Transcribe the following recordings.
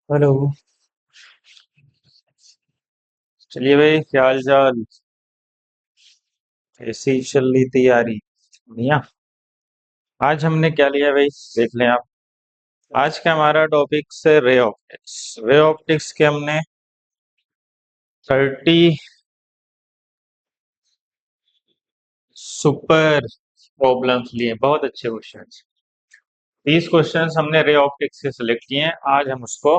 Hello. चलिए भाई, क्या हाल चाल? ऐसी ही चल रही तैयारी? बढ़िया। आज हमने क्या लिया भाई, देख लें आप। आज का हमारा टॉपिक है रे ऑप्टिक्स। रे ऑप्टिक्स के हमने 30 सुपर प्रॉब्लम्स लिए, बहुत अच्छे क्वेश्चंस। 30 क्वेश्चंस हमने रे ऑप्टिक्स से सिलेक्ट किए हैं, आज हम उसको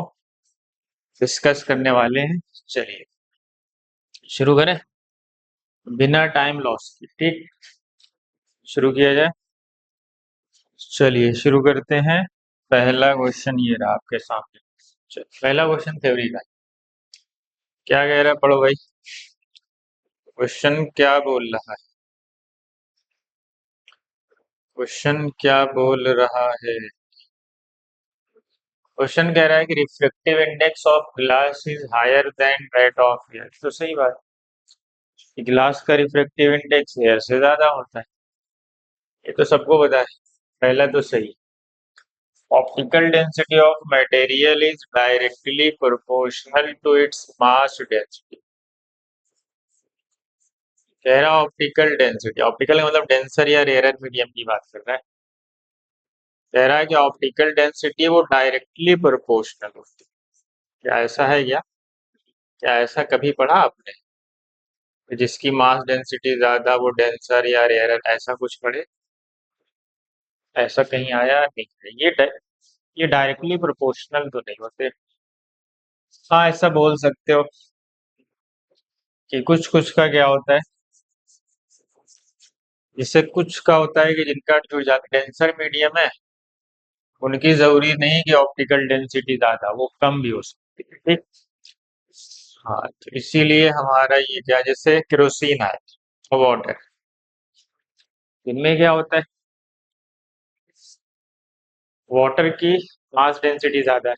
डिस्कस करने वाले हैं। चलिए शुरू करें बिना टाइम लॉस के। ठीक, शुरू किया जाए। चलिए शुरू करते हैं। पहला क्वेश्चन ये रहा आपके सामने। पहला क्वेश्चन थ्योरी का। क्या कह रहा है, पढ़ो भाई। क्वेश्चन क्या बोल रहा है? क्वेश्चन क्या बोल रहा है? क्वेश्चन कह रहा है कि reflective index of glass is higher than that of air. तो सही बात है, ग्लास का रिफ्लेक्टिव इंडेक्स एयर से ज्यादा होता है। ये तो सबको पता है। पहला तो सही। Optical density of material is directly proportional to its mass density. कह रहा ऑप्टिकल डेंसिटी, ऑप्टिकल का मतलब डेंसर या रेयर मीडियम की बात कर रहा है। कह रहा है कि ऑप्टिकल डेंसिटी वो डायरेक्टली प्रोपोर्शनल होती है। क्या ऐसा है क्या? क्या ऐसा कभी पढ़ा आपने कि जिसकी मास डेंसिटी ज्यादा वो डेंसर या रेयर, ऐसा कुछ पढ़े? ऐसा कहीं आया नहीं है। ये डायरेक्टली प्रोपोर्शनल तो नहीं होते। हाँ, ऐसा बोल सकते हो कि कुछ कुछ का क्या होता है। जिससे कुछ का होता है कि जिनका जो ज्यादा डेंसर मीडियम है, उनकी जरूरी नहीं कि ऑप्टिकल डेंसिटी ज्यादा, वो कम भी हो सकती है। ठीक। हाँ, तो इसीलिए हमारा ये क्या, जैसे केरोसिन है, वाटर, इनमें क्या होता है, वाटर की मास डेंसिटी ज्यादा है,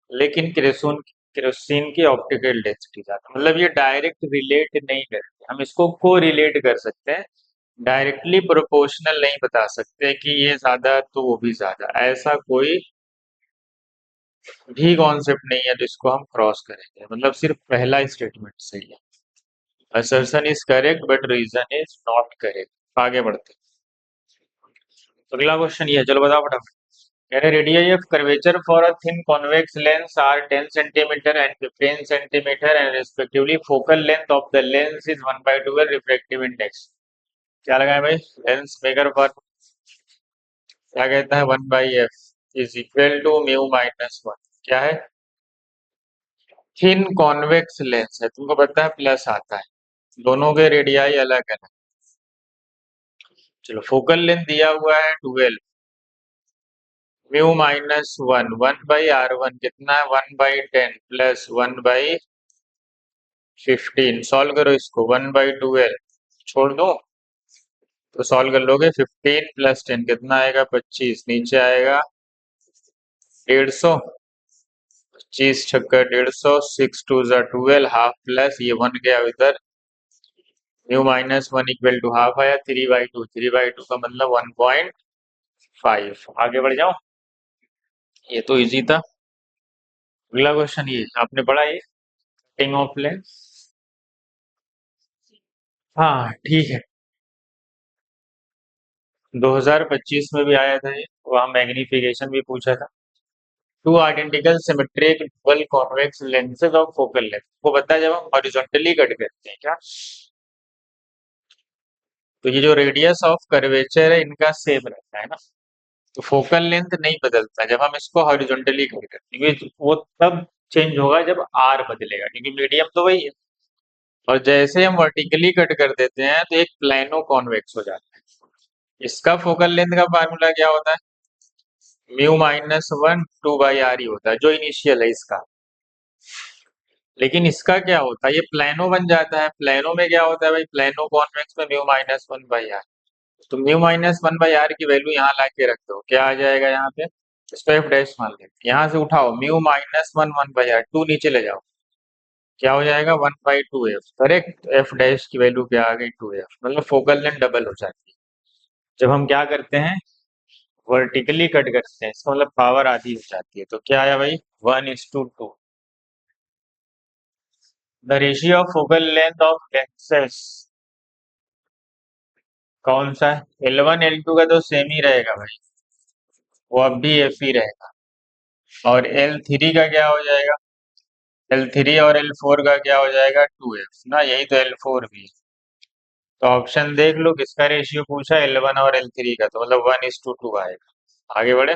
लेकिन केरोसिन केरोसिन की ऑप्टिकल डेंसिटी ज्यादा। मतलब ये डायरेक्ट रिलेट नहीं करते, हम इसको को रिलेट कर सकते हैं। डायरेक्टली प्रोपोर्शनल नहीं बता सकते कि ये ज्यादा तो वो भी ज्यादा, ऐसा कोई भी कॉन्सेप्ट नहीं है जिसको हम क्रॉस करेंगे। मतलब सिर्फ पहला स्टेटमेंट सही है। Assertion is correct but reason is not correct. आगे बढ़ते हैं। अगला क्वेश्चन ये है, चलो बताओ फटाफट। कह रहे radius of curvature for a thin convex lens are 10 centimetre and 15 centimetre and respectively focal length of the lens is 1/12 refractive index. क्या लगा है भाई? लेंस मेकर पर क्या कहता है, 1/f is equal to mu minus one. क्या है? थिन कॉन्वेक्स लेंस है, तुमको पता है प्लस आता है, दोनों के रेडियाई अलग अलग। चलो फोकल लेंथ दिया हुआ है 12, म्यू माइनस वन, 1/r1 कितना है, 1/10 प्लस 1/15। सॉल्व करो इसको, 1/12 छोड़ दो तो सॉल्व कर लोगे। 15 प्लस 10 कितना आएगा, 25, नीचे आएगा 150। 25 छक्का 150, 6 2 12, हाफ प्लस ये 1 गया इधर, mu minus one equal to half आया, 3/2। 3/2 का मतलब 1.5। आगे बढ़ जाओ, ये तो इजी था। अगला क्वेश्चन ये आपने पढ़ा, ये कटिंग ऑफ लेंस। हाँ ठीक है, 2025 में भी आया था ये, वहाँ मैग्निफिकेशन भी पूछा था। Two identical symmetric double convex lenses of focal length, वो बता जब हम हॉरिजॉन्टली कट करते हैं क्या, तो ये जो रेडियस ऑफ कर्वेचर है इनका सेम रहता है ना। तो फोकल लेंथ नहीं बदलता जब हम इसको हॉरिजॉन्टली कट करते हैं, क्योंकि वो तब चेंज होगा जब आर बदलेगा, क्योंकि मीडियम तो वही है। और जैसे हम वर्टिकली कट कर देते हैं तो एक प्लेनो कॉन्वेक्स हो जाता है। इसका फोकल लेंथ का फार्मूला क्या होता है, म्यू माइनस वन 2/r ही होता है, जो इनिशियल है इसका। लेकिन इसका क्या होता है, ये प्लेनो बन जाता है। प्लेनो में क्या होता है भाई, प्लेनो कॉन्वेक्स में म्यू-1/r। तो म्यू-1/r की वैल्यू यहाँ ला के रख दो, क्या आ जाएगा यहाँ पे, इसको एफ डैश मान लेते हैं। यहाँ से उठाओ म्यू-1/1/r, टू नीचे ले जाओ, क्या हो जाएगा 1/2f। करेक्ट, एफ डैश की वैल्यू क्या आ गई, 2f। मतलब फोकल लेंथ डबल हो जाती है जब हम क्या करते हैं, वर्टिकली कट करते हैं, इसका मतलब पावर आधी हो जाती है। तो क्या आया भाई, 1:2। The ratio of focal length of lenses कौन सा है? L1 L2 का तो सेम ही रहेगा भाई, वो अब भी एफ ही रहेगा। और L3 का क्या हो जाएगा? L3 और L4 का क्या हो जाएगा? 2f ना, यही तो L4 भी है। तो ऑप्शन देख लो किसका रेशियो पूछा, L1 और L3 का, तो मतलब 1:2 आएगा। आगे बढ़े,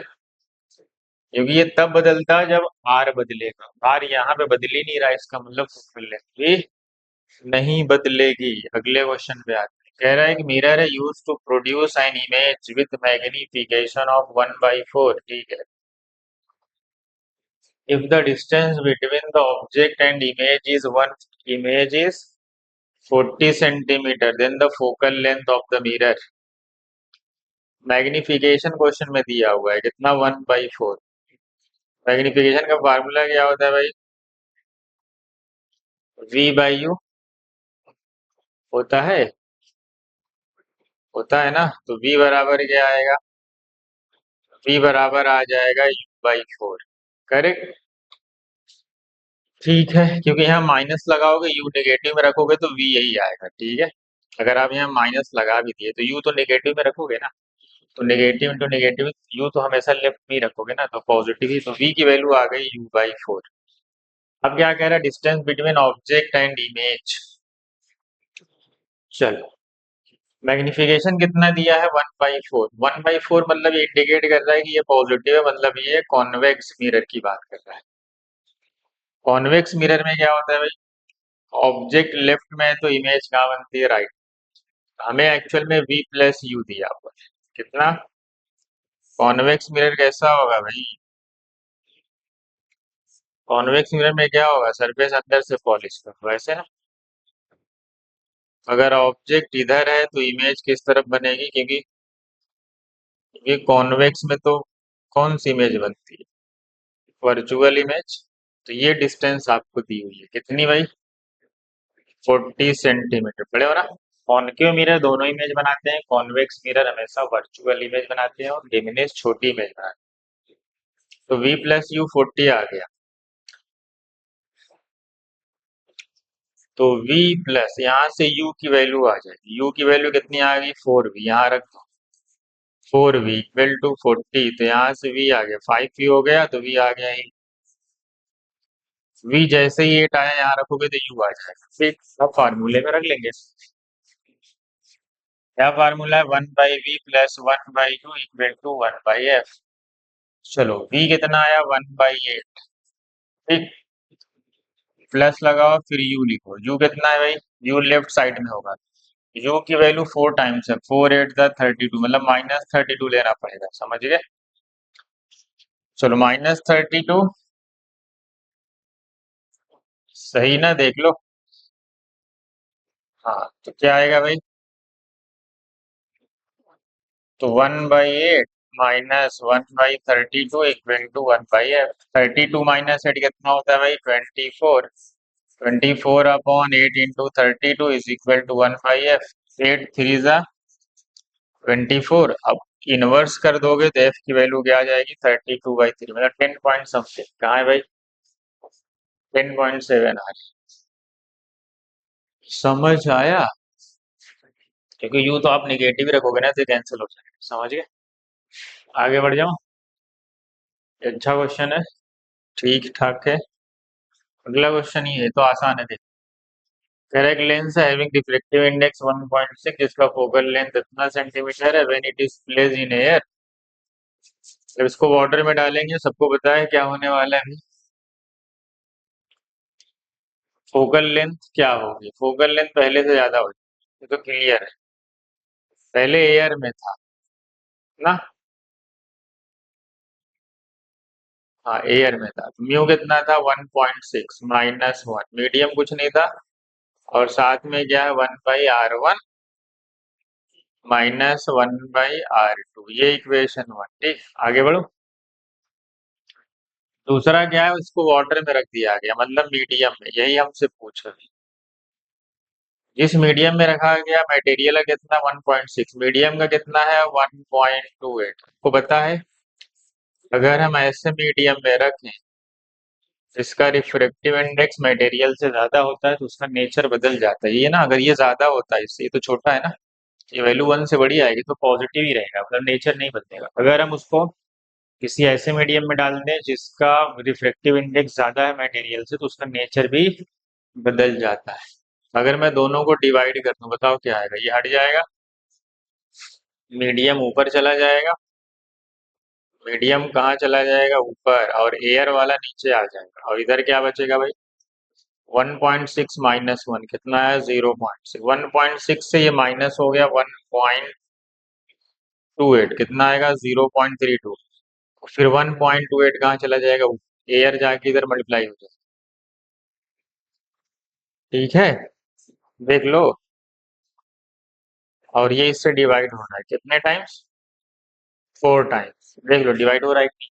क्योंकि ये तब बदलता है जब आर बदलेगा। आर यहाँ पे बदल ही नहीं रहा, इसका मतलब फोकल लेंथ भी नहीं बदलेगी। अगले क्वेश्चन पे आते हैं। कह रहा है कि मिरर है use to produce an image with magnification of 1/4, ठीक है। If the distance between the object and image is 40 centimeter, then the focal length of the mirror, magnification question में दिया हुआ है कितना, 1/4। मैग्निफिकेशन का फार्मूला क्या होता है भाई? V/U होता है, होता है ना। तो V बराबर क्या आएगा? V बराबर आ जाएगा U/4। करेक्ट, ठीक है। क्योंकि यहाँ माइनस लगाओगे, U नेगेटिव में रखोगे तो V यही आएगा, ठीक है। अगर आप यहाँ माइनस लगा भी दिए तो U तो नेगेटिव में रखोगे ना, तो नेगेटिव इंटू नेगेटिव, यू तो हमेशा लेफ्ट में ही रखोगे ना, तो पॉजिटिव ही, तो वी की वैल्यू आ गई U/4। अब क्या कह रहा है, distance between object and image. चलो, मैग्निफिकेशन कितना दिया है, 1/4। 1/4 मतलब ये इंडिकेट कर रहा है कि ये पॉजिटिव है, मतलब ये कॉन्वेक्स मिरर की बात कर रहा है। कॉन्वेक्स मिरर में क्या होता है भाई, ऑब्जेक्ट लेफ्ट में है तो इमेज कहाँ बनती है, राइट। हमें एक्चुअल में V+U दिया हुआ है कितना। कॉन्वेक्स मिरर कैसा होगा भाई, कॉन्वेक्स मिरर में क्या होगा, सरफेस अंदर से पॉलिश होगा, वैसे ना। अगर ऑब्जेक्ट इधर है तो इमेज किस तरफ बनेगी, क्योंकि ये कॉन्वेक्स में तो कौन सी इमेज बनती है, वर्चुअल इमेज। तो ये डिस्टेंस आपको दी हुई है कितनी भाई, 40 सेंटीमीटर। पढ़े हो ना। कॉनकेव मिरर दोनों इमेज बनाते हैं, कॉन्वेक्स मिरर हमेशा वर्चुअल इमेज बनाते हैं, और डिमिनिश छोटी इमेज बनाते हैं। तो V+U 40 आ गया। तो V प्लस यहाँ से U की वैल्यू आ जाएगी, U की वैल्यू कितनी आ गई, 4V, यहाँ रख दो। 4V इक्वल टू 40, तो यहाँ से V आ गया, 5V हो गया, तो V आ गया। V जैसे ही 8 आया यहाँ रखोगे तो U आ जाएगा, ठीक। अब फार्मूले में रख लेंगे। क्या फार्मूला है, 1/V plus 1/2 equal to 1/F। चलो, V कितना आया, 1/8, ठीक। प्लस लगाओ, फिर U लिखो। U कितना है भाई, U लेफ्ट साइड में होगा। U की वैल्यू 4 टाइम्स है, 4 8 32, मतलब -32 लेना पड़ेगा, समझ गए। चलो, -32 सही ना, देख लो। हाँ, तो क्या आएगा भाई, तो 1/8 -1/32 इक्वल टू 1/f। 32 -8 कितना होता है भाई, 24। 24 upon 8 into 32 is equal to 1/f। 8 3 जा 24। अब इनवर्स कर दोगे तो f की वैल्यू क्या आ जाएगी, 32/3, मतलब 10 पॉइंट समथिंग। कहाँ है भाई, 10.7 आ रही। समझ आया, क्योंकि यू तो आप निगेटिव रखोगे ना तो कैंसिल हो जाएगा, समझ गए। आगे बढ़ जाओ, अच्छा क्वेश्चन है, ठीक ठाक है। अगला क्वेश्चन ये है तो आसान है, देखो। कह रहा है कि लेंस हैविंग डिफ्रेक्टिव इंडेक्स 1.6, जिसका फोकल लेंथ इतना सेंटीमीटर है, when it is place in air. जब इसको वाटर में डालेंगे, सबको पता है क्या होने वाला है, फोकल लेंथ क्या होगी, फोकल लेंथ पहले से ज्यादा हो जाएगी, ये तो क्लियर है। पहले एयर में था ना, हाँ एयर में था, तो म्यू कितना था, 1.6 -1, मीडियम कुछ नहीं था। और साथ में क्या है, 1/r1 -1/r2, ये इक्वेशन 1, ठीक। आगे बढ़ो। दूसरा क्या है, उसको वाटर में रख दिया गया, मतलब मीडियम में, यही हमसे पूछ रहे हैं। जिस मीडियम में रखा गया मटेरियल का कितना 1.6, मीडियम का कितना है 1.28। आपको पता है अगर हम ऐसे मीडियम में रखें जिसका रिफ्रैक्टिव इंडेक्स मटेरियल से ज्यादा होता है तो उसका नेचर बदल जाता है। ये ना अगर ये ज्यादा होता है इससे, ये तो छोटा है ना, ये वैल्यू 1 से बड़ी आएगी तो पॉजिटिव ही रहेगा, मतलब नेचर नहीं बदलेगा। अगर हम उसको किसी ऐसे मीडियम में डाल दें जिसका रिफ्रैक्टिव इंडेक्स ज्यादा है मटेरियल से तो उसका नेचर भी बदल जाता है। अगर मैं दोनों को डिवाइड कर दूं बताओ क्या आएगा, ये हट जाएगा, मीडियम ऊपर चला जाएगा, मीडियम कहाँ चला जाएगा ऊपर, और एयर वाला नीचे आ जाएगा, और इधर क्या बचेगा भाई 1.6 माइनस वन कितना है 0.6, 1.6 से ये माइनस हो गया 1.28 कितना आएगा 0.32, फिर 1.28 कहाँ चला जाएगा, एयर जाके इधर मल्टीप्लाई हो जाएगा। ठीक है, देख लो, और ये इससे डिवाइड हो रहा है कितने टाइम्स, 4 टाइम्स, देख लो डिवाइड हो रहा है कि नहीं?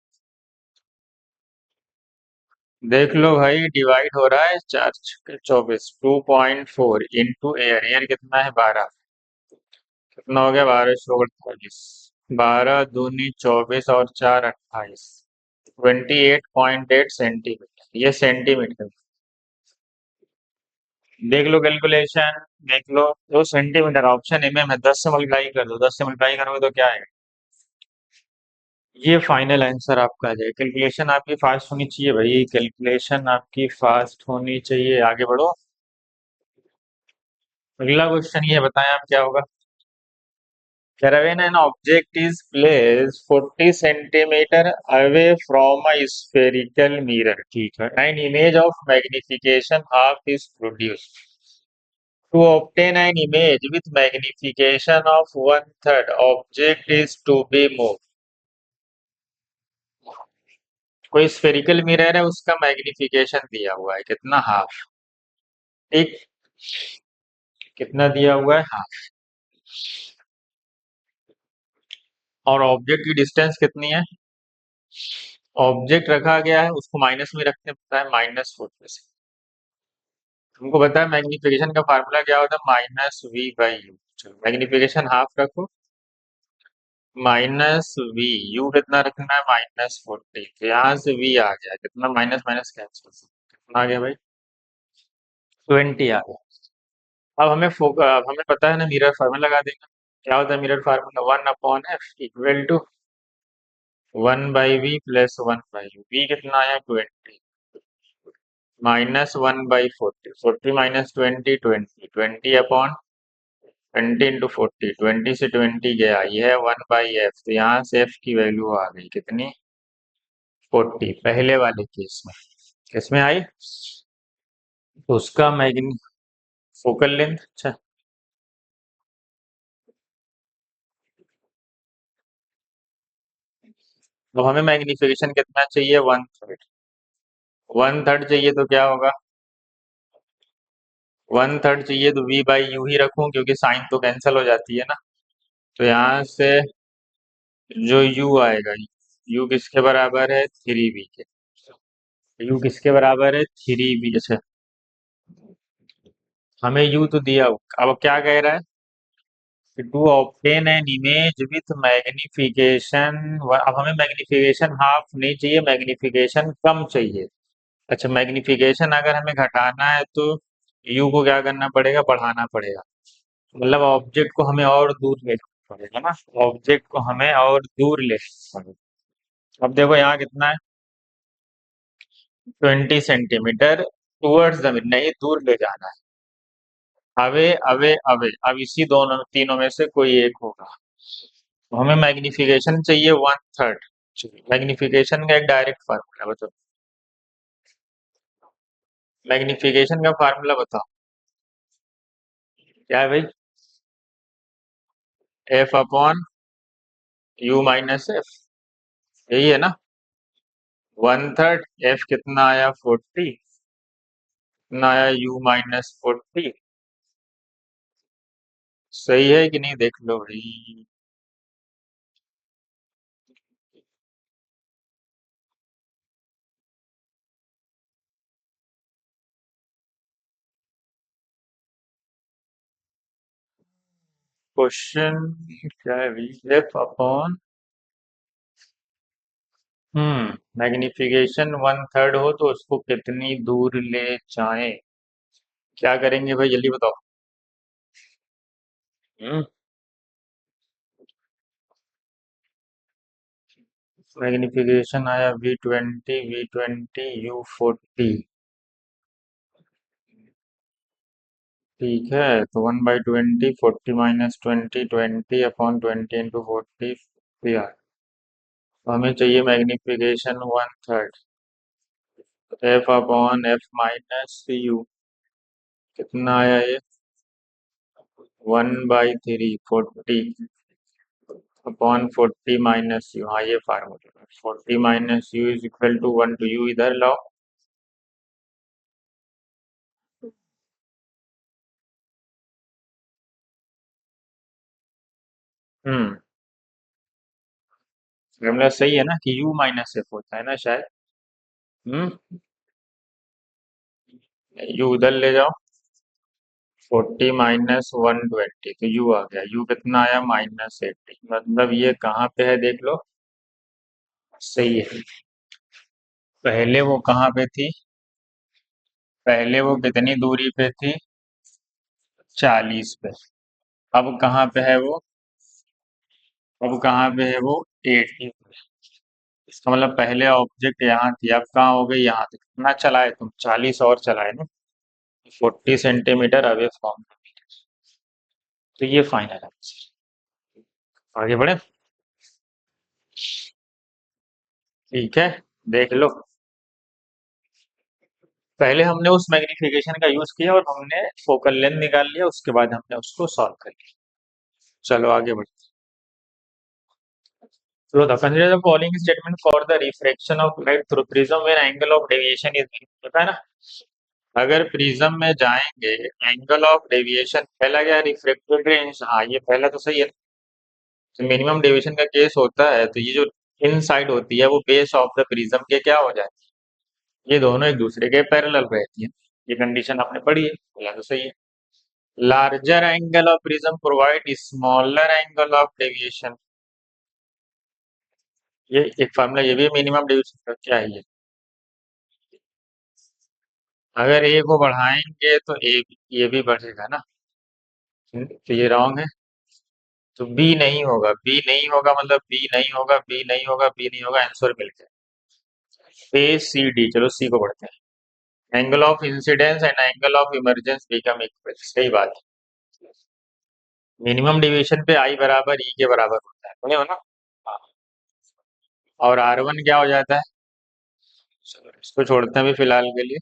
देख लो भाई डिवाइड हो रहा है, 4 24 2.4 इंटू एयर, एयर कितना है 12, कितना हो गया 1248, 12 दूनी 24 और 4 28, 28.8 सेंटीमीटर, ये सेंटीमीटर। देख लो कैलकुलेशन, देख लो, दो सेंटीमीटर ऑप्शन ए में 10 से मल्टीप्लाई कर दो, 10 से मल्टीप्लाई करोगे तो क्या आएगा, ये फाइनल आंसर आपका आ जाएगा। कैलकुलेशन आपकी फास्ट होनी चाहिए भाई, कैलकुलेशन आपकी फास्ट होनी चाहिए। आगे बढ़ो, अगला क्वेश्चन ये बताएं आप क्या होगा। When an object is placed 40 centimeter away from a spherical mirror, ठीक है, an image of magnification half is produced. To obtain an image with magnification of 1/3, object is to be moved. कोई spherical mirror है उसका magnification दिया हुआ है कितना, half, ठीक, कितना दिया हुआ है हाफ, और ऑब्जेक्ट की डिस्टेंस कितनी है, ऑब्जेक्ट रखा गया है उसको माइनस में रखते हैं, पता है -40 से। तुमको पता है मैग्निफिकेशन का फार्मूला क्या होता है, -v/u। चलो मैग्निफिकेशन हाफ रखो, -v, u कितना रखना है -40, तो यहाँ से v आ गया कितना, माइनस माइनस कैंसिल, कितना आ गया भाई 20 आ गया। अब हमें पता है ना मिरर फार्मूला लगा देंगे, क्या होता है mirror formula, 1/f equal to 1/v plus 1/u, v कितना आया 20, -1/40, 40 माइनस 20 20, 20/20 इंटू 40, 20 से 20 गया, ये है 1/f, तो यहाँ से f की वैल्यू आ गई कितनी 40, पहले वाले केस में, किसमें आई, तो उसका मैग्नी फोकल लेंथ, अच्छा, तो हमें मैग्निफिकेशन कितना चाहिए 1/3, 1/3 चाहिए तो क्या होगा, 1/3 चाहिए तो v/u ही रखूं क्योंकि साइन तो कैंसिल हो जाती है ना, तो यहाँ से जो u आएगा, u किसके बराबर है 3v के, u किसके बराबर है 3v, अच्छा हमें u तो दिया, अब क्या कह रहा है, to obtain an image with magnification, अब हमें मैग्निफिकेशन हाफ नहीं चाहिए, मैग्निफिकेशन कम चाहिए। अच्छा मैग्निफिकेशन अगर हमें घटाना है तो u को क्या करना पड़ेगा, बढ़ाना पड़ेगा, मतलब ऑब्जेक्ट को हमें और दूर ले जाना पड़ेगा ना, ऑब्जेक्ट को हमें और दूर ले जाना पड़ेगा। अब देखो यहाँ कितना है 20 सेंटीमीटर टूवर्ड्स द मिड, नहीं दूर ले जाना है, अवे अवे अवे, अब इसी दोनों तीनों में से कोई एक होगा, तो हमें मैग्निफिकेशन चाहिए 1/3, मैग्निफिकेशन का एक डायरेक्ट फार्मूला बताओ, मैग्निफिकेशन का फार्मूला बताओ क्या है भाई, f/u - f, यही है ना, 1/3, f कितना आया 40, कितना आया u - 40, सही है कि नहीं देख लो भाई। क्वेश्चन क्या है, वी एफ अपॉन मैग्निफिकेशन 1/3 हो तो उसको कितनी दूर ले जाएं। क्या करेंगे भाई, जल्दी बताओ। हम्म मैग्निफिकेशन आया V20 ठीक है, तो 1/20 40 - 20 20/20 PR। तो हमें चाहिए magnification 1/3 F upon F minus you. कितना आया ये, 1/3 40 अपॉन 40 - यू। हाँ ये formula, 40 - U is equal to 1, two U इधर लाओ। हम्म फॉर्मूला सही है ना कि यू माइनस एफ होता है ना शायद। हम्म यू उधर ले जाओ, 40 - 120 तो यू आ गया। यू कितना आया, -80। मतलब ये कहाँ पे है देख लो। सही है। पहले वो कहाँ पे थी, पहले वो कितनी दूरी पे थी, 40 पे। अब कहाँ पे है वो, अब कहाँ पे है वो, 80 पे। इसका मतलब पहले ऑब्जेक्ट यहाँ थी, अब कहाँ हो गई, यहाँ तक। कितना चलाए तुम, 40 और चलाए ना, 40 सेंटीमीटर अवे फ्रॉम। तो ये फाइनल आंसर। आगे बढ़े, ठीक है, देख लो। पहले हमने उस मैग्नीफिकेशन का यूज किया और हमने फोकल लेंथ निकाल लिया, उसके बाद हमने उसको सॉल्व कर लिया। चलो आगे बढ़ते हैं। So the consider the following statement for the refraction of light through prism when angle of deviation is minimum। पता है ना, अगर प्रिज्म में जाएंगे, एंगल ऑफ डेविएशन पहला क्या, रिफ्रैक्टेड रेंज। हाँ ये पहला तो सही है। तो मिनिमम डेविएशन का केस होता है तो ये जो इन साइड होती है वो बेस ऑफ द प्रिज्म के क्या हो जाए, ये दोनों एक दूसरे के पैरेलल रहती है। ये कंडीशन आपने पढ़ी है, पहला तो सही है। Larger angle of prism provide smaller angle of deviation. ये एक फार्मूला, ये भी मिनिमम डेविएशन का क्या है अगर ए को बढ़ाएंगे तो ये भी बढ़ेगा ना। तो ये रॉन्ग है। तो बी नहीं होगा, बी नहीं होगा, मतलब बी नहीं होगा, बी नहीं होगा, बी नहीं होगा, आंसर मिल गया। ए सी डी, चलो सी को बढ़ते हैं। Angle of incidence and angle of emergence become equal, सही बात है। मिनिमम डिवीजन पे आई बराबर ई के बराबर होता है, सुने हो ना। हाँ। और R1 क्या हो जाता है, चलो इसको छोड़ते हैं अभी फिलहाल के लिए।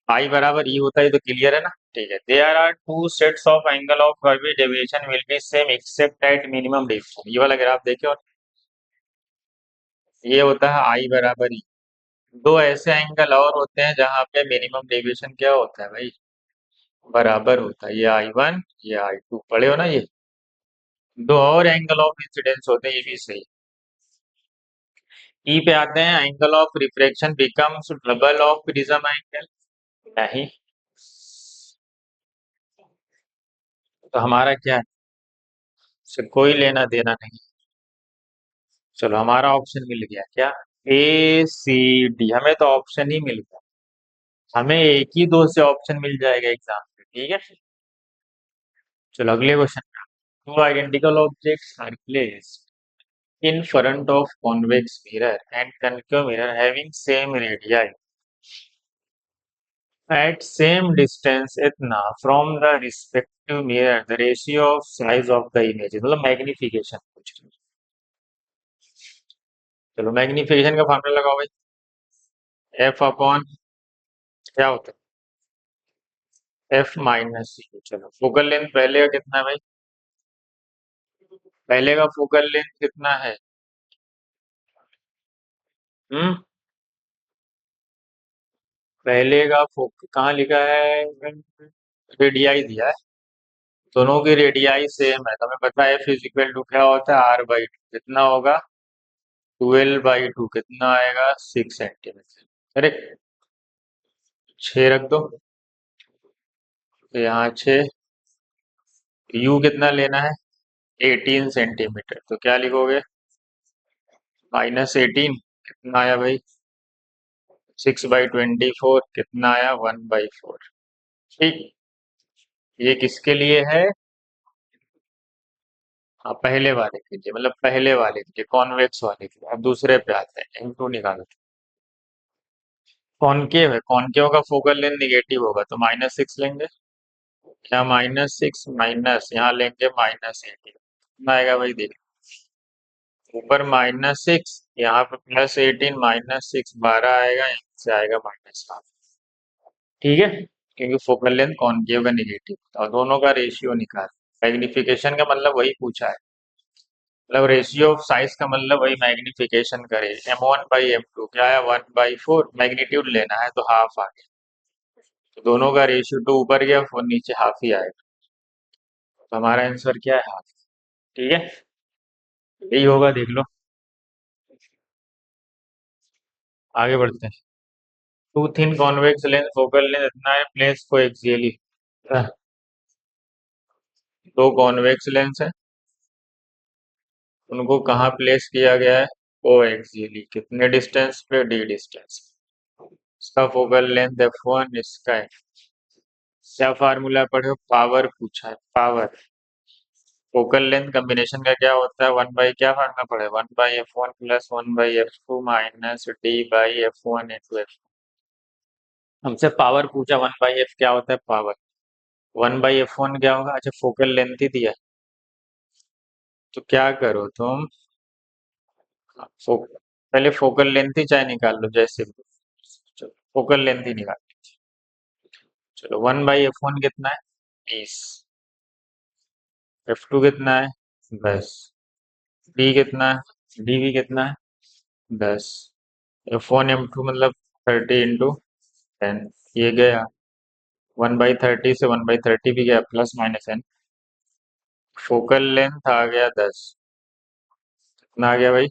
आई बराबर ई होता है तो क्लियर है ना, ठीक है। There are two sets of angle of curve deviation will be same except at minimum deviation. ये वाला ग्राफ देखे, और ये होता है आई बराबर ई। दो ऐसे एंगल और होते हैं जहां पे मिनिमम डेविएशन क्या होता है भाई, बराबर होता है। ये I1, ये I2 पढ़े हो ना ये। दो और एंगल ऑफ इंसिडेंस होते हैं, ये भी सही। ई पे आते हैं, angle of refraction becomes double of prism angle. नहीं, तो हमारा क्या है, से कोई लेना देना नहीं। चलो हमारा ऑप्शन मिल गया क्या, ए सी डी। हमें तो ऑप्शन ही मिल गया, हमें एक ही दो से ऑप्शन मिल जाएगा एग्जाम में, ठीक है। चलो अगले question. Two identical objects are placed in front of convex mirror and concave mirror having same radii at same distance इतना from the respective mirror the ratio of size of the image, मतलब magnification कुछ। चलो magnification का formula लगाओ भाई, F upon क्या होता है, एफ माइनस यू। चलो फोकल लेंथ पहले का कितना है भाई, पहले का फोकल लेंथ कितना है। हम्म पहले का फोक कहाँ लिखा है, रेडियाई दिया है, दोनों की रेडियाई सेम है। तो हमें पता है एफ इज इक्वल टू क्या होता है, R/2 कितना होगा, 12/2 कितना आएगा, 6 सेंटीमीटर। अरे 6 रख दो, तो यहाँ 6, यू कितना लेना है, 18 सेंटीमीटर, तो क्या लिखोगे, -18, कितना आया भाई, 6/24, कितना आया, 1/4। ठीक, ये किसके लिए है, हाँ पहले वाले के लिए, मतलब पहले वाले के लिए, कॉन्वेक्स वाले के लिए। अब दूसरे पे आते हैं, M2 निकालो। कॉनकेव है, कॉनकेव का फोकल लेंथ निगेटिव होगा, तो -6 लेंगे, क्या -6 माइनस, यहाँ लेंगे -18, कितना आएगा भाई, देख, ऊपर -6, यहाँ पे +18, -6, 12 आएगा, यहाँ से आएगा -7। ठीक है, क्योंकि फोकल लेंथ कॉनकेव का निगेटिव, और दोनों का रेशियो निकाल। मैग्निफिकेशन का मतलब वही पूछा है, मतलब रेशियो ऑफ साइज का मतलब वही मैग्निफिकेशन करे। M1/M2 क्या है, 1/4, मैग्नीट्यूड लेना है तो हाफ आ गया, तो दोनों का रेशियो 2 ऊपर गया और नीचे हाफ ही आएगा, तो हमारा आंसर क्या है, हाफ। ठीक है, यही होगा, देख लो। आगे बढ़ते हैं। Two thin convex lens focal length इतना है, प्लेस को एक्सियली, दो कॉन्वेक्स लेंस है, उनको कहाँ प्लेस किया गया है, ओ एक्सियली, कितने डिस्टेंस पे, डी डिस्टेंस। इसका फोकल लेंथ f1, इसका है, क्या फार्मूला पढ़े हो, पावर पूछा है, पावर। फोकल लेंथ कॉम्बिनेशन का क्या होता है, 1 बाई, क्या फार्मूला पढ़े, 1/f1 + 1/f2 - d/f1 × f। हमसे पावर पूछा, 1/f क्या होता है, पावर, 1/f1 क्या होगा, अच्छा फोकल लेंथ ही दिया है, तो क्या करो तुम, पहले फोकल लेंथ ही चाहे निकाल लो, जैसे भी। चलो फोकल लेंथ ही निकाल, चलो 1/f1 कितना है, 20, f2 कितना है, 10, डी कितना है, डी भी कितना है, 10, f1 m2 मतलब 30 × 10, ये गया, 1/30 से 1/30 भी गया, +- n, फोकल लेंथ आ गया 10, कितना आ गया भाई,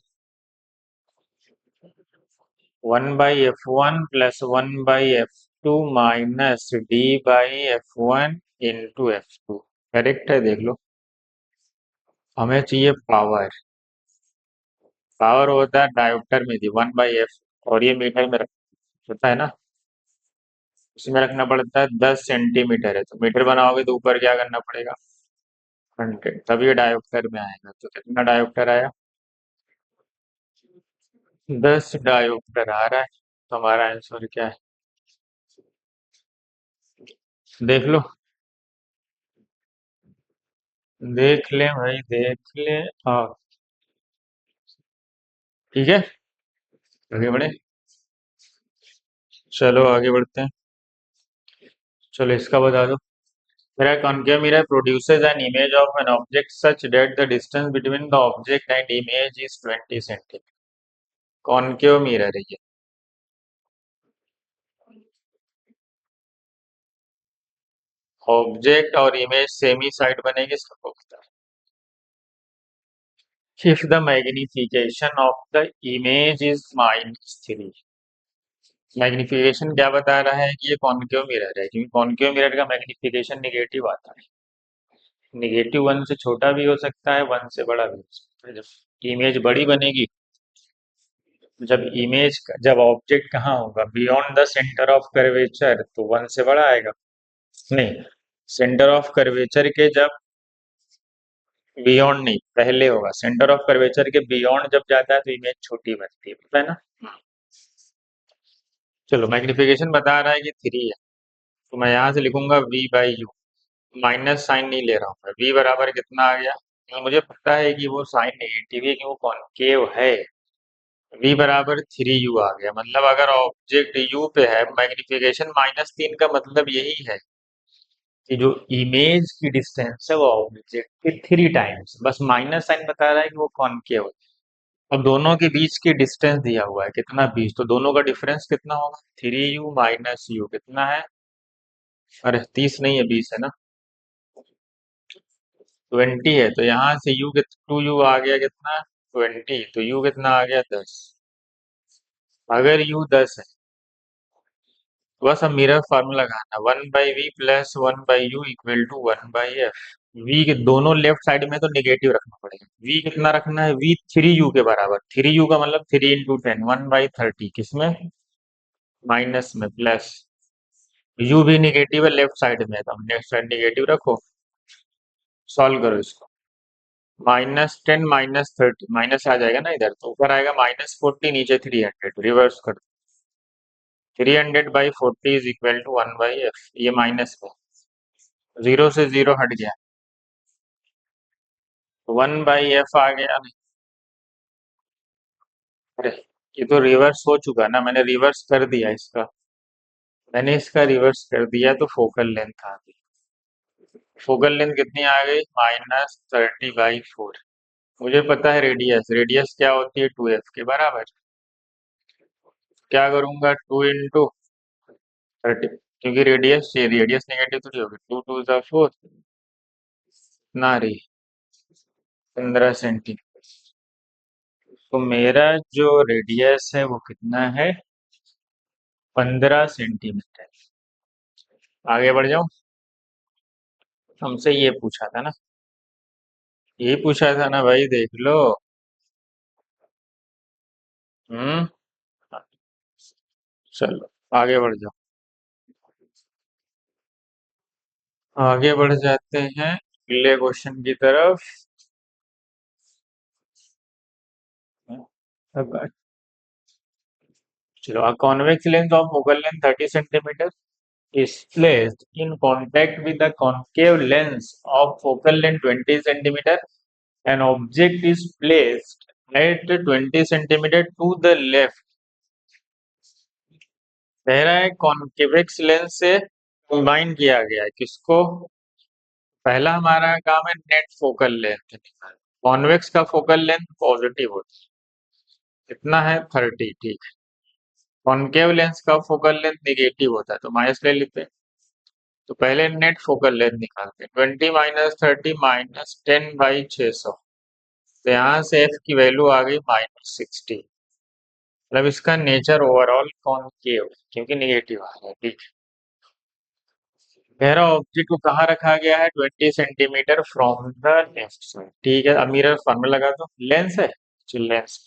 1/f1 + 1/f2 - d/f1 × f2, correct है, देख लो। हमें चाहिए पावर, पावर होता है डायोप्टर में थी 1/f, और ये मीटर में होता है ना, उसमें रखना पड़ता है 10 सेंटीमीटर है, तो मीटर बनाओगे तो ऊपर क्या करना पड़ेगा, 100, तब ये डायोप्टर में आएगा, तो कितना डायोप्टर आया, 10 डायोप्टर आ रहा है, तो हमारा आंसर क्या है, देख लो, देख ले भाई, देख ले, हाँ। ठीक है, आगे बढ़े, चलो आगे बढ़ते हैं, चलो इसका बता दो। मेरा concave mirror produces an image of an object such that the distance between the object and image is 20 centimetre. Concave mirror है ये, ऑब्जेक्ट और इमेज सेम ही साइड बनेगी, इसका होता है if the magnification of the image is -3। Magnification क्या बता रहा है कि ये कॉन्केव मिरर है, क्योंकि कॉन्केव मिरर का मैग्निफिकेशन निगेटिव आता है, -1 से छोटा भी हो सकता है, 1 से बड़ा भी हो सकता है। जब इमेज बड़ी बनेगी, जब ऑब्जेक्ट कहाँ होगा, beyond the centre of curvature, तो 1 से बड़ा आएगा, नहीं, सेंटर ऑफ कर्वेचर के जब, बियॉन्ड नहीं, पहले होगा, सेंटर ऑफ कर्वेचर के बियॉन्ड जब जाता है तो इमेज छोटी बनती है, पता है ना। चलो मैग्निफिकेशन बता रहा है कि 3 है, तो मैं यहाँ से लिखूंगा V/U, माइनस साइन नहीं ले रहा हूँ मैं, V बराबर कितना आ गया, तो मुझे पता है कि वो साइन नेगेटिव है, कि वो कॉन्केव है, V बराबर 3U आ गया, मतलब अगर ऑब्जेक्ट U पे है, मैग्निफिकेशन -3 का मतलब यही है कि जो इमेज की डिस्टेंस है वो ऑब्जेक्ट के 3 टाइम्स, बस माइनस साइन बता रहा है कि वो कॉन्केव है। अब दोनों के बीच की डिस्टेंस दिया हुआ है कितना, 20, तो दोनों का डिफरेंस कितना होगा, 3U - U कितना है, अरे 30 नहीं है, 20 है ना, 20 है, तो यहाँ से U, 2U आ गया कितना, 20, तो U कितना आ गया, 10। अगर U 10 है, तो बस अब मिरर फार्मूला लगाना, 1/V + 1/U = 1/F। वी के दोनों लेफ्ट साइड में तो निगेटिव रखना पड़ेगा। वी कितना रखना है? वी 3u के बराबर। 3u का मतलब 3 × 10, 1/30। किसमें? माइनस में। प्लस u भी निगेटिव है लेफ्ट साइड में, तो हम लेफ्ट साइड निगेटिव रखो। सॉल्व करो इसको। -10 -30 माइनस आ जाएगा ना इधर, तो ऊपर आएगा -40, नीचे 300। रिवर्स कर दो। 300/40 इज इक्वल टू 1/f। ये माइनस में, जीरो से जीरो हट गया, 1/f आ गया। अरे, ये तो रिवर्स हो चुका ना, मैंने इसका रिवर्स कर दिया, तो फोकल लेंथ आ गई। फोकल लेंथ कितनी आ गई? -30/4। मुझे पता है रेडियस, रेडियस क्या होती है? 2f के बराबर। क्या करूंगा? 2 × 30, क्योंकि रेडियस चाहिए, रेडियस नेगेटिव थोड़ी होगी। 2 × 2 = 4 ना रही, 15 सेंटीमीटर। तो मेरा जो रेडियस है वो कितना है? 15 सेंटीमीटर। आगे बढ़ जाऊं? हमसे ये पूछा था ना, ये पूछा था ना भाई, देख लो। हम्म। चलो आगे बढ़ जाओ। आगे बढ़ जाते हैं अगले क्वेश्चन की तरफ। अब चलो, a convex lens of focal length 30 centimeter is placed in contact with the concave lens of focal length 20 centimeter. An object is placed at 20 centimeter to the left। कह रहा है कॉन्केवेक्स लेंस से कंबाइन किया गया है किसको? पहला हमारा काम है नेट फोकल लेंथ। कॉन्वेक्स का फोकल लेंथ पॉजिटिव होता है, कितना है? 30। ठीक। कॉनकेव लेंस का फोकल लेंथ निगेटिव होता है, तो माइनस ले लेते हैं। तो पहले नेट फोकल लेंथ निकालते हैं। 20 - 30 -10/600। तो यहाँ से एफ की वैल्यू आ गई -60। मतलब इसका नेचर ओवरऑल कॉनकेव, क्योंकि निगेटिव आ रहा है। ठीक। कह रहा ऑब्जेक्ट को कहाँ रखा गया है? 20 centimetre from the left side. ठीक है, अब मिरर फॉर्मूला लगा दो। लेंस है, लेंस,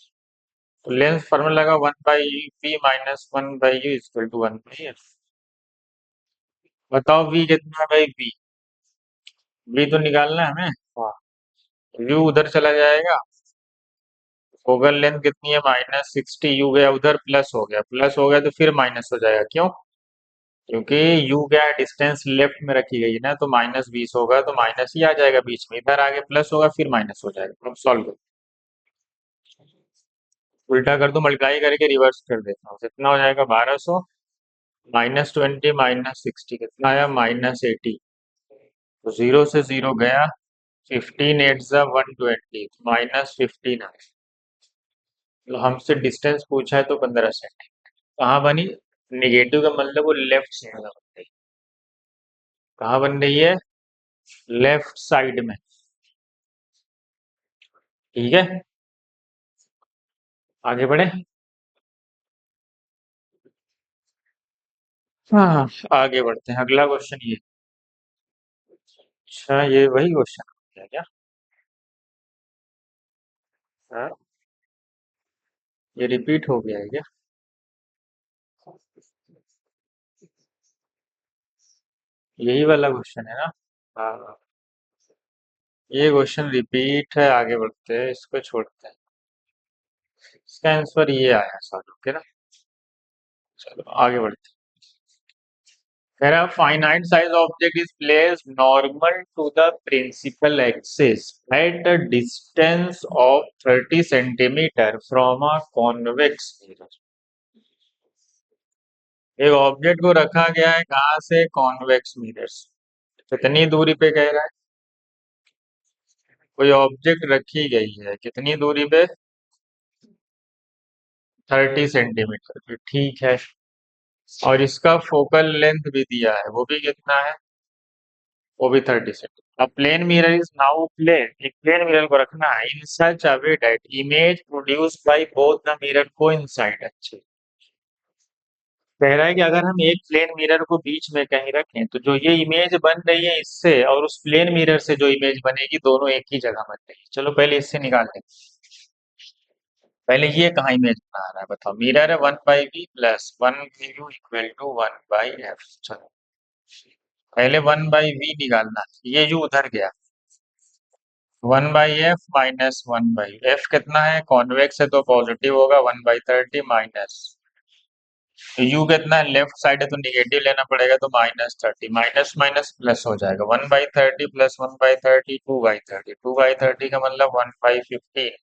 तो लेंस फॉर्मूला लगा 1/p - 1/u = 1/f। बताओ v कितना है भाई? v तो निकालना है हमें। हाँ, u उधर चला जाएगा। फोकल लेंथ कितनी है? -60। u गया उधर, प्लस हो गया, प्लस हो गया तो फिर माइनस हो जाएगा। क्यों? क्योंकि u क्या है? डिस्टेंस लेफ्ट में रखी गई है ना, तो -20 होगा, तो माइनस ही आ जाएगा बीच में। इधर आगे प्लस होगा, फिर माइनस हो जाएगा। अब सॉल्व करो। उल्टा कर दो, मल्टीप्लाई करके रिवर्स कर देता हूँ। कितना हो जाएगा? 1200 -20 -60 कितना आया? -80। तो जीरो से जीरो गया, 15 8 ज़ा 120, -15 आया। तो हमसे डिस्टेंस पूछा है, तो 15 सेंटीमीटर। कहाँ बनी? निगेटिव का मतलब वो लेफ्ट साइड में बन रही। कहाँ बन रही है? लेफ्ट साइड में। ठीक है, आगे बढ़े। हाँ, आगे बढ़ते हैं। अगला क्वेश्चन ये। अच्छा, ये वही क्वेश्चन है क्या? हाँ, ये रिपीट हो गया है क्या? यही वाला क्वेश्चन है ना? हाँ, ये क्वेश्चन रिपीट है। आगे बढ़ते हैं, इसको छोड़ते हैं। इसका आंसर ये आया सॉल्व के ना। चलो आगे बढ़ते हैं। कह रहा finite size object is place normal to the principal axis at the distance of 30 centimetre from a convex mirror. एक ऑब्जेक्ट को रखा गया है कहाँ से? कॉन्वेक्स मिरर से। कितनी दूरी पे कह रहा है? कोई ऑब्जेक्ट रखी गई है, कितनी दूरी पे? 30 सेंटीमीटर। ठीक है, और इसका फोकल लेंथ भी दिया है, वो भी कितना है? वो भी 30 सेंटीमीटर। अब plane mirror is now plane, एक प्लेन मिरर को रखना है in such a way that image produced by both the mirror coincide. अच्छे, कह रहा है कि अगर हम एक प्लेन मिरर को बीच में कहीं रखें तो जो ये इमेज बन रही है इससे और उस प्लेन मिरर से जो इमेज बनेगी दोनों एक ही जगह बन रही है। चलो पहले इससे निकाल लें। पहले ये कहाँ इमेज बना रहा है बताओ। मिरर है 1/v plus 1/u equal to 1/f। चलो पहले 1/v निकालना है। ये u उधर गया 1/f माइनस 1/f कितना है कॉन्वेक्स है तो पॉजिटिव होगा 1/30 माइनस यू कितना है लेफ्ट साइड है तो निगेटिव लेना पड़ेगा तो -30 माइनस माइनस प्लस हो जाएगा 1/30 प्लस 1/30 2/30 2/30 का मतलब 1/15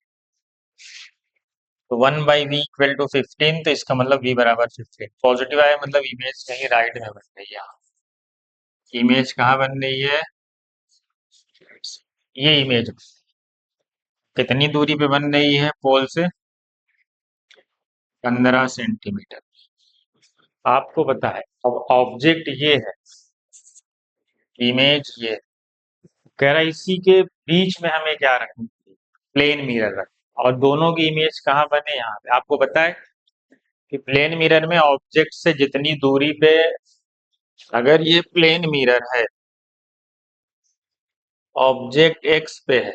तो 1/v इक्वल टू 15 तो इसका मतलब v बराबर 15 पॉजिटिव आया मतलब इमेज कहीं राइट में बन रही है। यहाँ इमेज कहाँ बन रही है ये इमेज कितनी दूरी पे बन रही है पोल से 15 सेंटीमीटर। आपको पता है अब ऑब्जेक्ट ये है इमेज ये है। कह रहा है इसी के बीच में हमें क्या रखना प्लेन मिरर रख और दोनों की इमेज कहाँ बने यहाँ पे आपको पता है कि प्लेन मिरर में ऑब्जेक्ट से जितनी दूरी पे अगर ये प्लेन मिरर है ऑब्जेक्ट एक्स पे है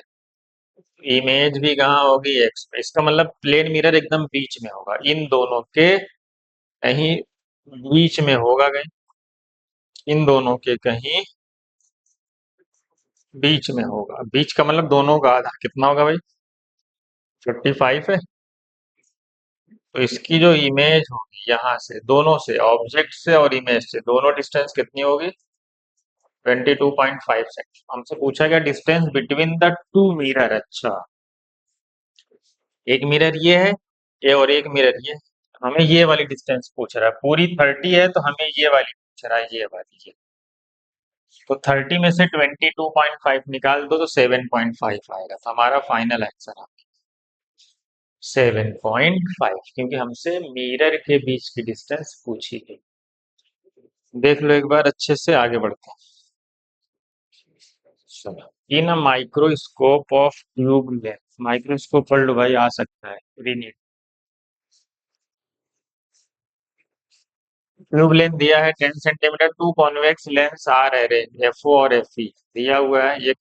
इमेज भी कहाँ होगी एक्स पे इसका मतलब प्लेन मिरर एकदम बीच में होगा इन दोनों के कहीं बीच में होगा कहीं इन दोनों के कहीं बीच में होगा बीच का मतलब दोनों का आधा कितना होगा भाई 55 है तो इसकी जो इमेज होगी यहाँ से दोनों से ऑब्जेक्ट से और इमेज से दोनों डिस्टेंस कितनी होगी 22.5 सेंट हमसे पूछा गया distance between the two mirror. अच्छा एक मिरर ये है ये और एक मिरर ये हमें ये वाली डिस्टेंस पूछ रहा है पूरी 30 है तो हमें ये वाली पूछ रहा है ये वाली ये तो 30 में से 22.5 निकाल दो तो 7.5 आएगा तो हमारा फाइनल आंसर आ 7.5 क्योंकि हमसे मिरर के बीच की डिस्टेंस पूछी गई। देख लो एक बार अच्छे से आगे बढ़ते हैं। चलो in a microscope of tube length microscope पढ़ लो भाई आ सकता है रीनीट ट्यूब लेंथ दिया है 10 centimetre two convex lens are arrange F O और एफई दिया हुआ है ये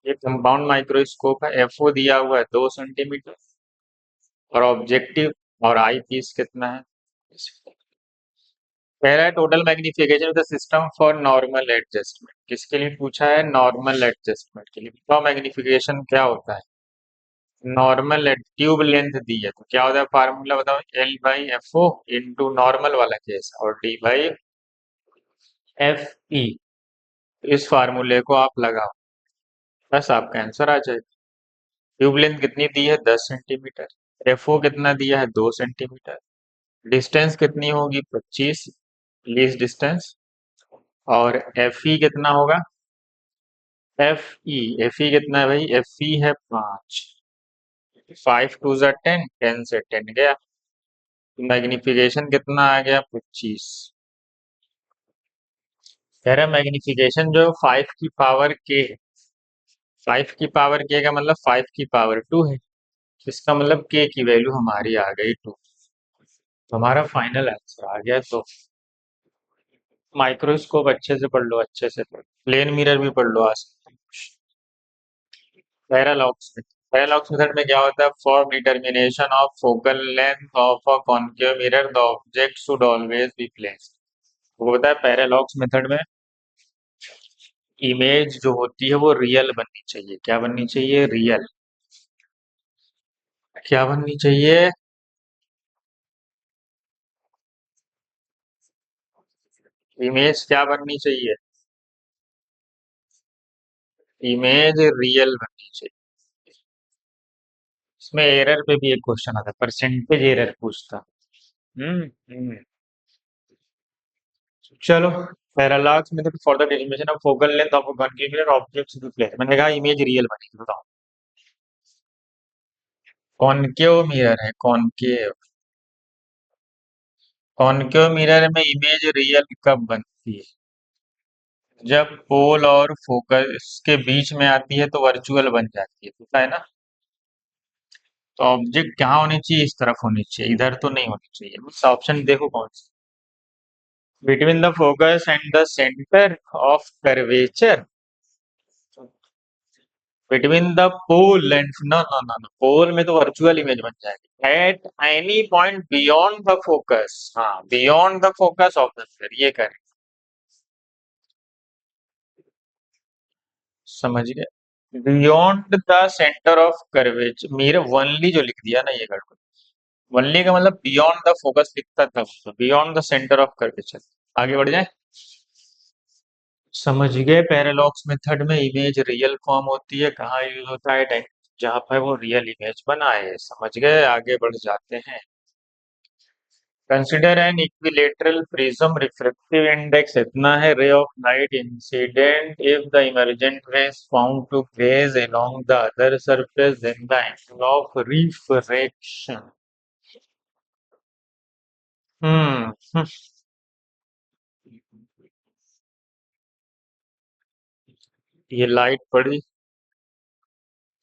कंपाउंड माइक्रोस्कोप है एफओ दिया हुआ है 2 सेंटीमीटर और ऑब्जेक्टिव और आई पीस कितना है कह रहा है total magnification of the system for normal adjustment किसके लिए पूछा है नॉर्मल एडजस्टमेंट के लिए बताओ मैग्निफिकेशन क्या होता है नॉर्मल ट्यूब लेंथ दी है तो क्या होता है फार्मूला बताओ L/FO इंटू नॉर्मल वाला केस और D/FE इस फार्मूले को आप लगाओ बस आपका आंसर आ जाएगा। ट्यूब लेंथ कितनी दी है 10 सेंटीमीटर एफओ कितना दिया है 2 सेंटीमीटर डिस्टेंस कितनी होगी 25 लीज डिस्टेंस और एफई कितना होगा एफई कितना है भाई एफई है 5 5 टू ज़ा 10 10 से 10 गया मैग्निफिकेशन कितना आ गया 25 कह रहा है मैग्निफिकेशन जो 5 की पावर के है 5 की पावर के का मतलब 5 की पावर 2 है इसका मतलब के की वैल्यू हमारी आ गई 2 तो हमारा फाइनल आंसर आ गया। तो माइक्रोस्कोप अच्छे से पढ़ लो अच्छे से पढ़ प्लेन मिरर भी पढ़ लो आज पैरालॉक्स में पैरालॉक्स मेथड में क्या होता है for determination of focal length of a concave mirror the object should always be placed वो होता है पैरालॉक्स मेथड में इमेज जो होती है वो रियल बननी चाहिए क्या बननी चाहिए रियल क्या बननी चाहिए इमेज क्या बननी चाहिए इमेज रियल बननी चाहिए। इसमें एरर पे भी एक क्वेश्चन आता है परसेंटेज एरर पूछता हम्म हम्म। चलो पैरालॉक्स में तो for the derivation of focal length of concave objects to place मैंने कहा इमेज रियल बनेगी बताओ कॉन्केव मिरर है कॉन्केव मिरर में इमेज रियल कब बनती है जब पोल और फोकस के बीच में आती है तो वर्चुअल बन जाती है पता है ना तो ऑब्जेक्ट कहाँ होनी चाहिए इस तरफ होनी चाहिए इधर तो नहीं होनी चाहिए बस ऑप्शन देखो कौन सा between the focus and the centre of curvature, between the pole and, no no no no, pole में तो वर्चुअल इमेज बन जाएगी। At any point beyond the focus, हाँ beyond the focus of the sphere, ये करें। समझ गए, beyond the centre of curvature, मेरे वनली जो लिख दिया ना ये गड़बड़। वनली का मतलब बियॉन्ड द फोकस लिखता था, beyond the centre of curvature. आगे बढ़ जाए। समझ गए, पैरालॉक्स मेथड में इमेज रियल फॉर्म होती है, कहाँ यूज होता है, जहाँ पर वो रियल इमेज बनाए। समझ गए, आगे बढ़ जाते हैं। Consider an equilateral prism, refractive index इतना है, ray of light incident if the emergent ray is found to phase along the other surface then the angle of refraction. Hmm. ये लाइट पड़ी,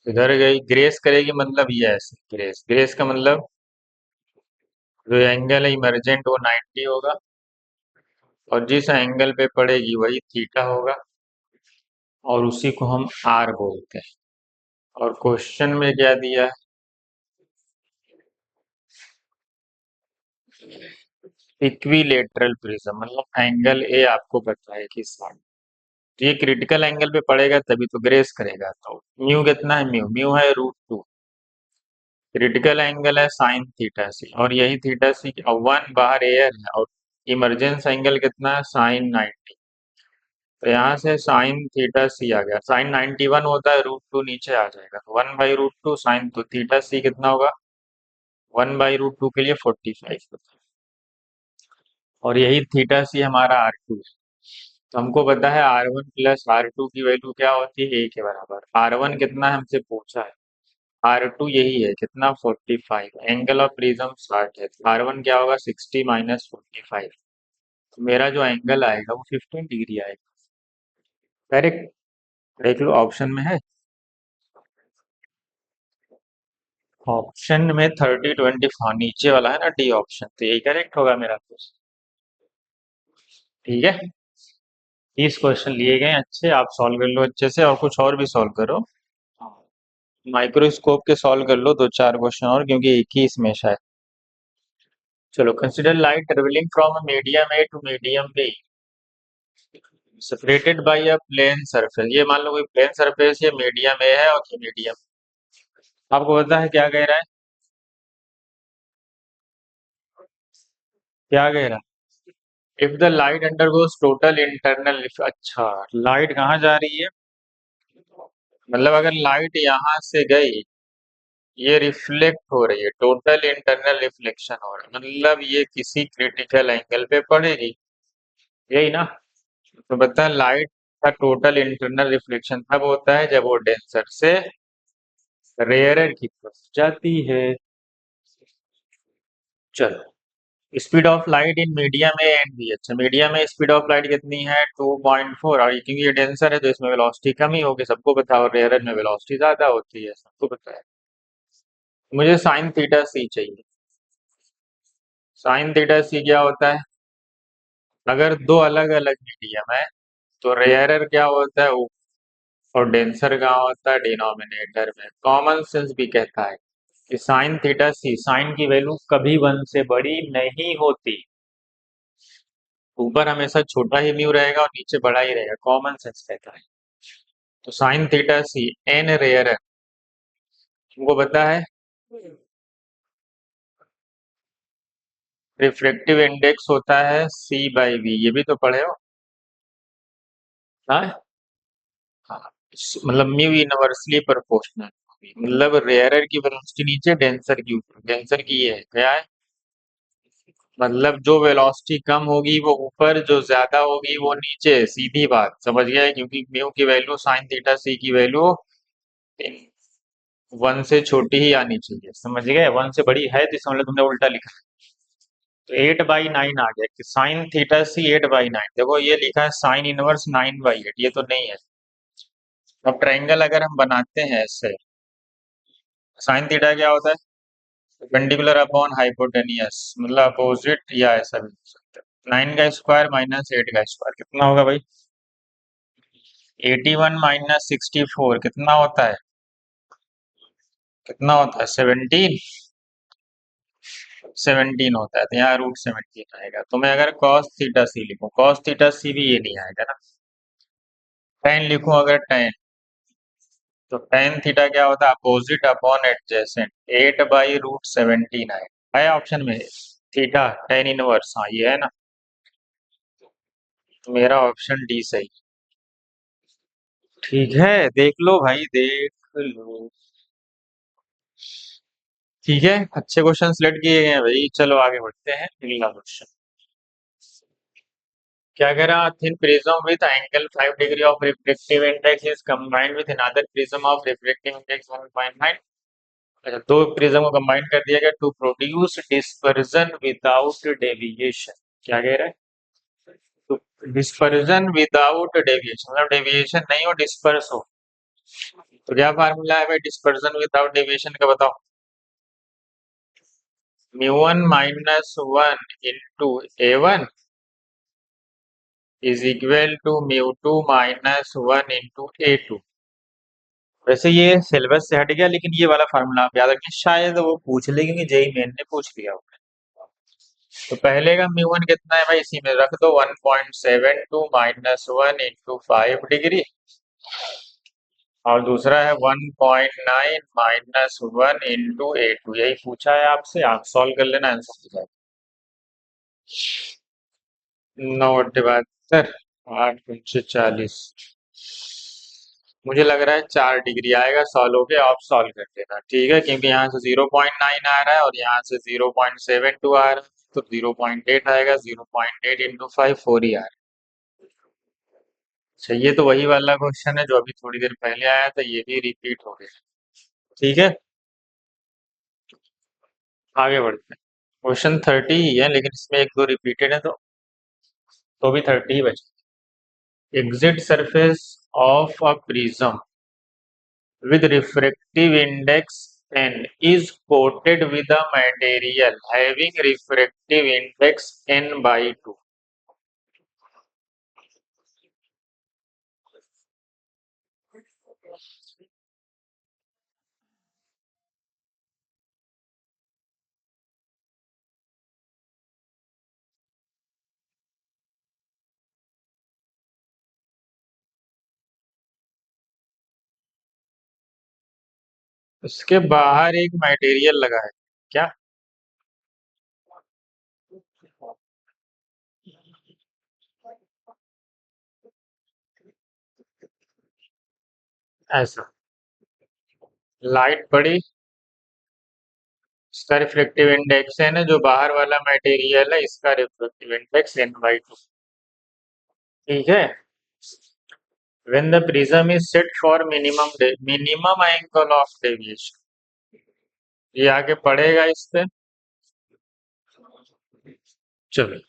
इधर गई, ग्रेस करेगी, मतलब ये ऐसे ग्रेस, ग्रेस का मतलब जो एंगल है इमर्जेंट वो 90 होगा, और जिस एंगल पे पड़ेगी वही थीटा होगा, और उसी को हम आर बोलते हैं। और क्वेश्चन में क्या दिया है, इक्विलेटरल प्रिज्म, मतलब एंगल ए आपको पता है किस साइड, तो ये क्रिटिकल एंगल पे पड़ेगा तभी तो ग्रेस करेगा। तो म्यू कितना है, म्यू म्यू है √2, क्रिटिकल एंगल है साइन थीटा सी, और यही थीटा सी, और वन बाहर एयर है, और इमरजेंस एंगल कितना है, साइन 90। तो यहाँ से साइन थीटा सी आ गया, साइन 91 होता है, √2 नीचे आ जाएगा, तो 1/√2 साइन, तो थीटा सी कितना होगा, 1/√2 के लिए 45 होता है, और यही थीटा सी हमारा R2 है। तो हमको पता है R1 प्लस R2 की वैल्यू क्या होती है, ए के बराबर। R1 कितना है हमसे पूछा है, R2 यही है कितना, 45, एंगल ऑफ प्रिज्म 60 है, तो R1 क्या होगा, 60 माइनस 45, तो मेरा जो एंगल आएगा वो 15 डिग्री आएगा। करेक्ट, देख लो ऑप्शन में है, ऑप्शन में 30 20, हाँ नीचे वाला है ना डी ऑप्शन, तो यही करेक्ट होगा मेरा क्वेश्चन। ठीक है, 30 क्वेश्चन लिए गए अच्छे, आप सॉल्व कर लो अच्छे से, और कुछ और भी सॉल्व करो, माइक्रोस्कोप के सॉल्व कर लो 2 4 क्वेश्चन और, क्योंकि एक ही इसमें शायद। चलो, consider light travelling from medium A to medium B separated by a plane surface, ये मान लो कोई प्लेन सरफेस, ये मीडियम ए है और ये मीडियम, आपको पता है क्या कह रहा है, क्या कह रहा है, if the light undergoes total internal, अच्छा लाइट कहाँ जा रही है, मतलब अगर लाइट यहाँ से गई, ये रिफ्लेक्ट हो रही है, टोटल इंटरनल रिफ्लेक्शन हो रहा है, मतलब ये किसी क्रिटिकल एंगल पे पड़ेगी, यही ना। तो बता, लाइट का टोटल इंटरनल रिफ्लेक्शन तब होता है जब वो डेंसर से रेयरर की तरफ जाती है। चलो, speed of light in medium A and B, अच्छा मीडियम में स्पीड ऑफ लाइट कितनी है, 2.4, और क्योंकि ये डेंसर है तो इसमें वेलोसिटी कम ही होगी, सबको पता है, और रेयरर में वेलोसिटी ज्यादा होती है, सबको पता है। मुझे साइन थीटा सी चाहिए, साइन थीटा सी क्या होता है, अगर दो अलग अलग मीडियम है तो रेयरर क्या होता है, और डेंसर कहाँ होता है, डिनोमिनेटर में। कॉमन सेंस भी कहता है कि साइन थीटा सी, साइन की वैल्यू कभी 1 से बड़ी नहीं होती, ऊपर हमेशा छोटा ही म्यू रहेगा और नीचे बड़ा ही रहेगा, कॉमन सेंस कहता है। तो sine theta C N rare है, तुमको पता है रिफ्रेक्टिव इंडेक्स होता है C/V, ये भी तो पढ़े हो, हाँ हाँ, मतलब म्यू इनवर्सली प्रोपोर्शनल, मतलब रेयरर की वेलोसिटी नीचे, डेंसर की ऊपर, डेंसर की ये है क्या है, मतलब जो वेलोसिटी कम होगी वो ऊपर, जो ज्यादा होगी वो नीचे, सीधी बात, समझ गया है? क्योंकि म्यू की वैल्यू, साइन थीटा सी की वैल्यू 1 से छोटी ही आनी चाहिए, समझ गए, 1 से बड़ी है तो इसका मतलब तुमने उल्टा लिखा, तो 8/9 आ गया कि साइन थीटा सी 8/9, देखो ये लिखा है साइन इनवर्स 9/8, ये तो नहीं है। अब ट्रायंगल अगर हम बनाते हैं ऐसे, साइन थीटा क्या होता है, परपेंडिकुलर अपॉन हाइपोटेनियस, मतलब अपोजिट, या ऐसा भी हो सकता है, 9 का स्क्वायर माइनस 8 का स्क्वायर कितना होगा भाई? 81 माइनस 64 कितना होता है? कितना होता है? 17। 17 होता है, तो यहाँ √17 आएगा। तो मैं अगर cos थीटा सी लिखूं, cos थीटा सी भी ये नहीं आएगा ना। tan लिखूं अगर tan, तो tan थीटा क्या होता है? अपोजिट अपॉन एडजेसेंट, 8/√17 आएगा ऑप्शन में। थीटा tan इनवर्स, हाँ ये है ना। तो मेरा ऑप्शन डी सही। ठीक है, देख लो भाई, देख लो। ठीक है, अच्छे क्वेश्चन सिलेक्ट किए गए हैं भाई। चलो आगे बढ़ते हैं, अगला क्वेश्चन। क्या कह रहा? Thin prism with angle 5 degree of refractive index is combined with another prism of refractive index 1.9। अच्छा, दो प्रिज्म को कंबाइन कर दिया गया to produce dispersion without deviation. क्या कह रहा है? तो डिस्पर्जन विदाउट डेविएशन मतलब डेविएशन नहीं हो, डिस्पर्स हो। तो क्या फार्मूला है भाई डिस्पर्जन विदाउट डेविएशन का? बताओ। μ1 minus 1 into A1 is equal to μ2 minus 1 into A2। वैसे ये सिलेबस से हट गया, लेकिन ये वाला फार्मूला आप याद रखें, शायद वो पूछ ले, क्योंकि जेई मेन ने पूछ लिया होगा। तो पहले का μ1 कितना है भाई? इसी में रख दो, 1.72 माइनस 1 इंटू 5 डिग्री, और दूसरा है 1.9 माइनस 1 इंटू A2। यही पूछा है आपसे, आप सॉल्व कर लेना, आंसर हो जाएगा। 9/72, 8×40। मुझे लग रहा है 4 डिग्री आएगा सॉल्व होके, आप सॉल्व कर देना, ठीक है? क्योंकि यहाँ से 0.9 आ रहा है और यहाँ से 0.72 आ रहा है, तो 0.8 आएगा। 0.8 इंटू 5, 4 ही आ रहा है। अच्छा, ये तो वही वाला क्वेश्चन है जो अभी थोड़ी देर पहले आया था, ये भी रिपीट हो गया। ठीक है, आगे बढ़ते हैं। क्वेश्चन 30 ही है, लेकिन इसमें एक दो रिपीटेड है, तो भी 30 ही बचे। Exit surface of a prism with refractive index n is coated with a material having refractive index n/2। उसके बाहर एक मटेरियल लगा है क्या? ऐसा लाइट पड़ी, इसका रिफ्लेक्टिव इंडेक्स है ना, जो बाहर वाला मटेरियल है इसका रिफ्लेक्टिव इंडेक्स n/2। ठीक है, when the prism is set for minimum angle of deviation, ये आगे पड़ेगा इस पे। चलो,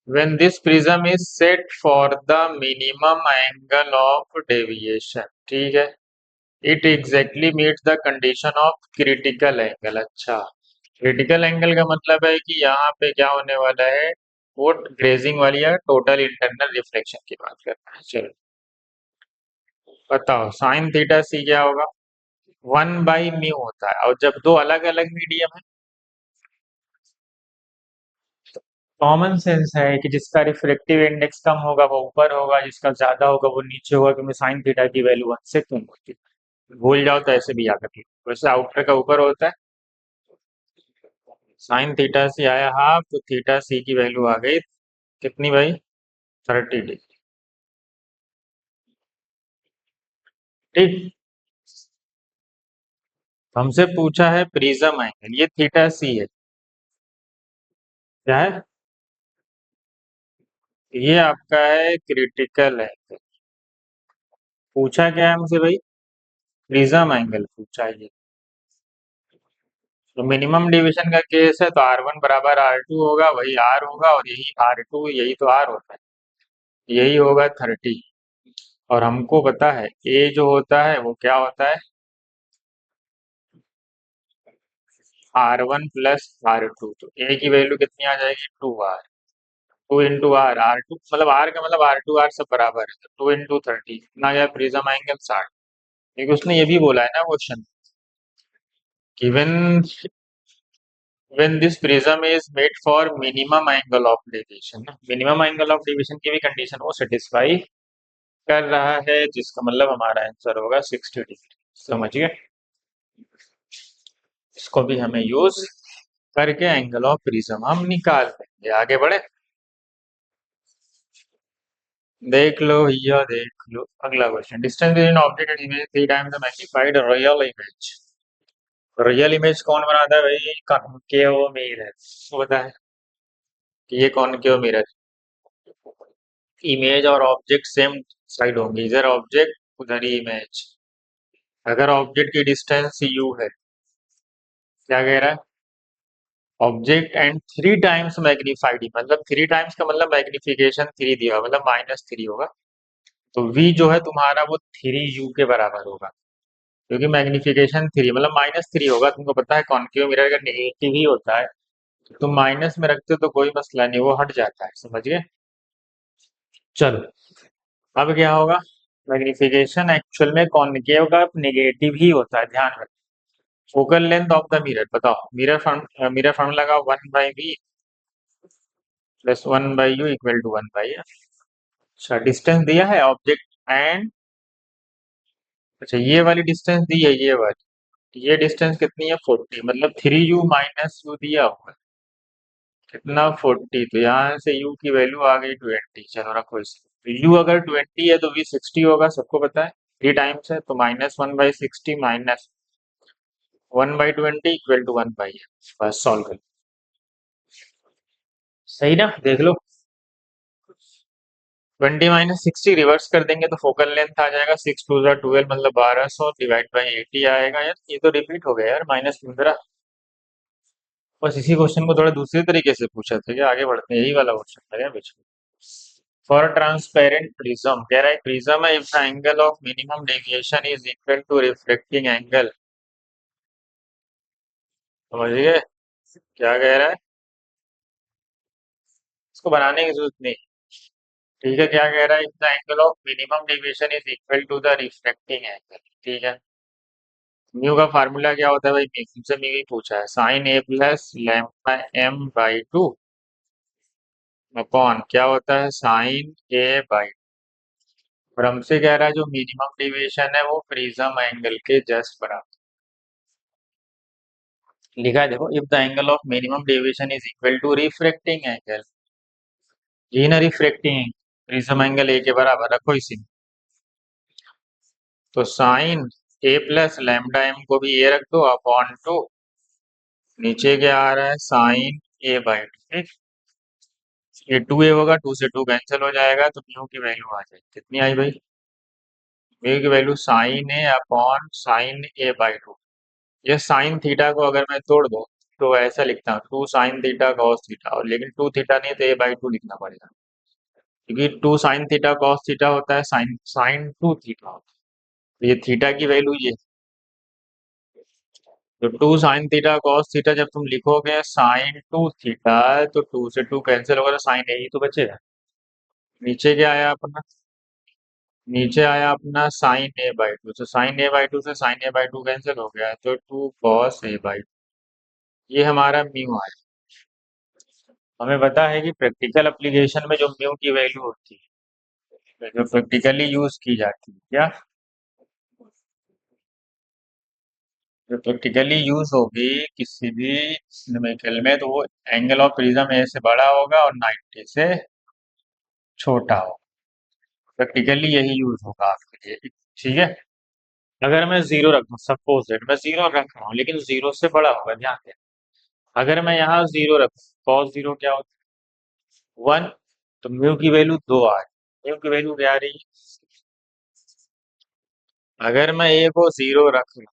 when this prism is set for the minimum angle of deviation, ठीक है, it exactly meets the condition of critical angle। अच्छा, क्रिटिकल एंगल का मतलब है कि यहाँ पे क्या होने वाला है, वो ग्रेजिंग वाली है, टोटल इंटरनल रिफ्लेक्शन की बात करना है। चलो बताओ, साइन थीटा सी क्या होगा? 1/μ होता है, और जब दो अलग अलग मीडियम है, कॉमन सेंस है कि जिसका रिफ्लेक्टिव इंडेक्स कम होगा वो ऊपर होगा, जिसका ज्यादा होगा वो नीचे होगा, क्योंकि साइन थीटा की वैल्यू 1 से कम होती है। भूल जाओ तो ऐसे भी याद रखिए। वैसे आउटर का ऊपर होता है, साइन थीटा सी आया हाफ, तो थीटा सी की वैल्यू आ गई कितनी भाई? 30 डिग्री। ठीक, हमसे पूछा है प्रिज्म एंगल, ये थीटा सी है। क्या है? ये आपका है क्रिटिकल एंगल। पूछा क्या है हमसे भाई? प्रिज्म एंगल पूछा है ये। तो मिनिमम डिवीजन का केस है, तो R1 बराबर R2 होगा, वही R होगा, और यही R2, यही तो R होता है, यही होगा 30। और हमको पता है A जो होता है वो क्या होता है? R1 प्लस R2, तो ए की वैल्यू कितनी आ जाएगी 2R, 2 इंटू R, R2 मतलब R का मतलब R2R सब बराबर है, तो 2 इंटू 30 कितना आ गया प्रिज्म एंगल 60। क्योंकि उसने ये भी बोला है ना क्वेश्चन, कि when this prism is made for minimum angle of deviation, minimum angle of deviation की भी कंडीशन वो सेटिस्फाई कर रहा है, जिसका मतलब हमारा आंसर होगा 60 डिग्री। समझिए, इसको भी हमें यूज करके एंगल ऑफ प्रिज्म हम निकाल लेंगे। आगे बढ़े, देख लो भैया देख लो अगला question, distance between object and image 3 times the magnified real image. Real image कौन बनाता है भाई, कॉनकेव मिरर। वो बता है कि ये कॉनकेव मिरर, इमेज और ऑब्जेक्ट सेम साइड होंगे, इधर ऑब्जेक्ट उधर ही इमेज। अगर ऑब्जेक्ट की डिस्टेंस u है, क्या कह रहा है, ऑब्जेक्ट एंड 3 टाइम्स मैग्नीफाइड, मतलब 3 टाइम्स का मतलब मैग्निफिकेशन 3 दिया हुआ, मतलब -3 होगा, तो v जो है तुम्हारा वो 3u के बराबर होगा, क्योंकि मैग्निफिकेशन 3 मतलब -3 होगा। तुमको पता है कॉनकेव मिरर का नेगेटिव ही होता है, तो तुम माइनस में रखते हो तो कोई मसला नहीं, वो हट जाता है। समझ गए, चलो अब क्या होगा, मैग्निफिकेशन एक्चुअल में कॉनकेव का नेगेटिव ही होता है, ध्यान रखो। Focal length of the mirror बताओ, मिरर फॉर्मूला लगा 1/v plus 1/u equal to 1/, अच्छा डिस्टेंस दिया है ऑब्जेक्ट एंड, अच्छा ये वाली डिस्टेंस दी है, ये वाली, ये डिस्टेंस कितनी है 40, मतलब 3u माइनस u दिया हुआ है कितना 40, तो यहाँ से u की वैल्यू आ गई 20। चलो रखो इसे, तो u अगर 20 है तो v 60 होगा, सबको पता है 3 टाइम्स है, तो -1/60 माइनस 1/20 इक्वल टू 1/, बस सॉल्व कर, सही ना, देख लो 20 माइनस 60 रिवर्स कर देंगे तो फोकल लेंथ आ जाएगा 6 2 12, मतलब 1200 डिवाइड बाई 80 आएगा। यार ये तो रिपीट हो गया यार, -15। बस इसी क्वेश्चन को थोड़ा दूसरे तरीके से पूछा था क्या, आगे बढ़ते हैं, यही वाला क्वेश्चन है बीच में। फॉर ट्रांसपेरेंट प्रिज्म, कह रहा है प्रिज्म है if the angle of minimum deviation is equal to reflecting angle. समझिए क्या कह रहा है, इसको बनाने की जरूरत नहीं, ठीक है, क्या कह रहा है, if the angle of minimum deviation is equal to the reflecting angle, ठीक है। म्यू का फार्मूला क्या होता है भाई, तुमसे म्यू ही पूछा है, sine A plus lambda M by two upon क्या होता है साइन ए बाई, और हमसे कह रहा है जो मिनिमम डेविएशन है वो प्रिज्म एंगल के जस्ट बराबर लिखा है। देखो if the angle of minimum deviation is equal to refracting angle, ये ना रिफ्रैक्टिंग, प्रिज्म एंगल ए के बराबर रखो इसी में, तो sine A plus lambda M को भी ए रख दो अपॉन टू, नीचे क्या आ रहा है साइन ए बाई टू, ठीक, ये 2a होगा, 2 से 2 कैंसिल हो जाएगा, तो म्यू की वैल्यू आ जाएगी, कितनी आई भाई, म्यू की value sine A upon sine A by two. ये साइन थीटा को अगर मैं तोड़ दूं तो ऐसा लिखता हूँ 2 साइन थीटा कॉस थीटा, और लेकिन 2 थीटा नहीं तो a/2 लिखना पड़ेगा, क्योंकि 2 साइन थीटा कॉस थीटा होता है, साइन साइन 2 थीटा होता है, तो ये थीटा की वैल्यू ये, तो 2 साइन थीटा कॉस थीटा जब तुम लिखोगे साइन 2 थीटा, तो 2 से 2 कैंसिल होगा, तो साइन ए ही तो बचेगा। नीचे क्या आया अपना, नीचे आया अपना साइन ए बाई टू, तो साइन ए बाई टू से sine A by two cancel हो गया, तो 2 cos a/2, ये हमारा म्यू आया। हमें पता है कि प्रैक्टिकल एप्लीकेशन में जो म्यू की वैल्यू होती है, जो प्रैक्टिकली यूज की जाती है, क्या जो प्रैक्टिकली यूज होगी किसी भी न्यूमेरिकल में, तो वो एंगल ऑफ प्रिज्म ए से बड़ा होगा और 90 से छोटा होगा, प्रैक्टिकली यही यूज होगा आपके लिए, ठीक है। अगर मैं जीरो रख दूं, सपोज दैट मैं जीरो रख रहा हूँ लेकिन जीरो से बड़ा होगा, ध्यान दें, अगर मैं यहाँ जीरो रखूं, कॉस जीरो क्या होता है 1, तो म्यू की वैल्यू 2 आ रही, म्यू की वैल्यू क्या आ रही है, अगर मैं ए को जीरो रख लूं,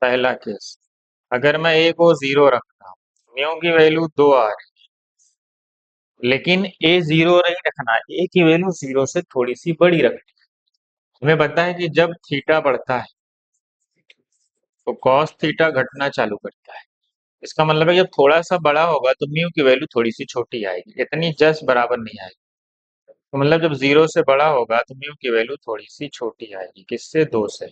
पहला केस, अगर मैं ए को जीरो रखता हूँ, म्यू की वैल्यू 2 आ रही, लेकिन ए जीरो नहीं रखना, ए की वैल्यू जीरो से थोड़ी सी बड़ी रखनी। हमें पता है कि जब थीटा बढ़ता है, तो कॉस थीटा घटना चालू करता है। इसका मतलब है जब थोड़ा सा बड़ा होगा तो म्यू की वैल्यू थोड़ी सी छोटी आएगी, इतनी जस्ट बराबर नहीं आएगी। तो मतलब जब 0 से बड़ा होगा तो म्यू की वैल्यू थोड़ी सी छोटी आएगी, किससे? 2 से।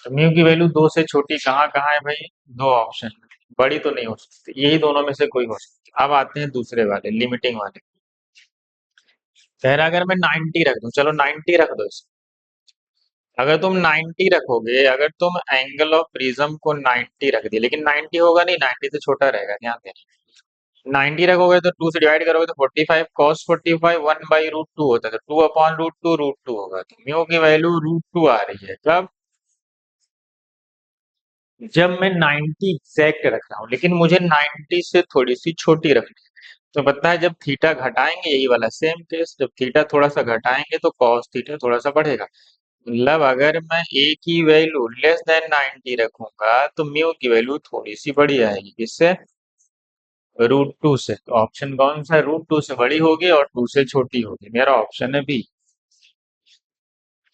तो म्यू की वैल्यू 2 से छोटी कहाँ कहाँ है भाई? दो ऑप्शन में। बड़ी तो नहीं हो सकती, यही दोनों में से कोई हो सकती है। अब आते हैं दूसरे वाले, लिमिटिंग वाले। कह रहा अगर मैं 90 रख दूं, चलो 90 रख दो इसमें। अगर तुम 90 रखोगे, अगर तुम एंगल ऑफ प्रिज्म को 90 रख दिए, लेकिन 90 होगा नहीं, 90 से छोटा रहेगा, ध्यान देना। 90 रखोगे तो 2 से डिवाइड करोगे तो 45 cos 45 1/√2 होता है, तो 2/√2 √2 होगा। तो म्यू की वैल्यू √2 आ रही है कब? जब मैं 90 एग्जैक्ट रख रहा हूँ, लेकिन मुझे 90 से थोड़ी सी छोटी रखनी है। तो पता है जब थीटा घटाएंगे, यही वाला सेम केस, जब थीटा थोड़ा सा घटाएंगे तो cos थीटा थोड़ा सा बढ़ेगा। मतलब अगर मैं ए की वैल्यू लेस देन 90 रखूंगा तो म्यू की वैल्यू थोड़ी सी बड़ी आएगी, किससे? √2 से। तो ऑप्शन कौन सा है? √2 से बड़ी होगी और 2 से छोटी होगी। मेरा ऑप्शन है बी।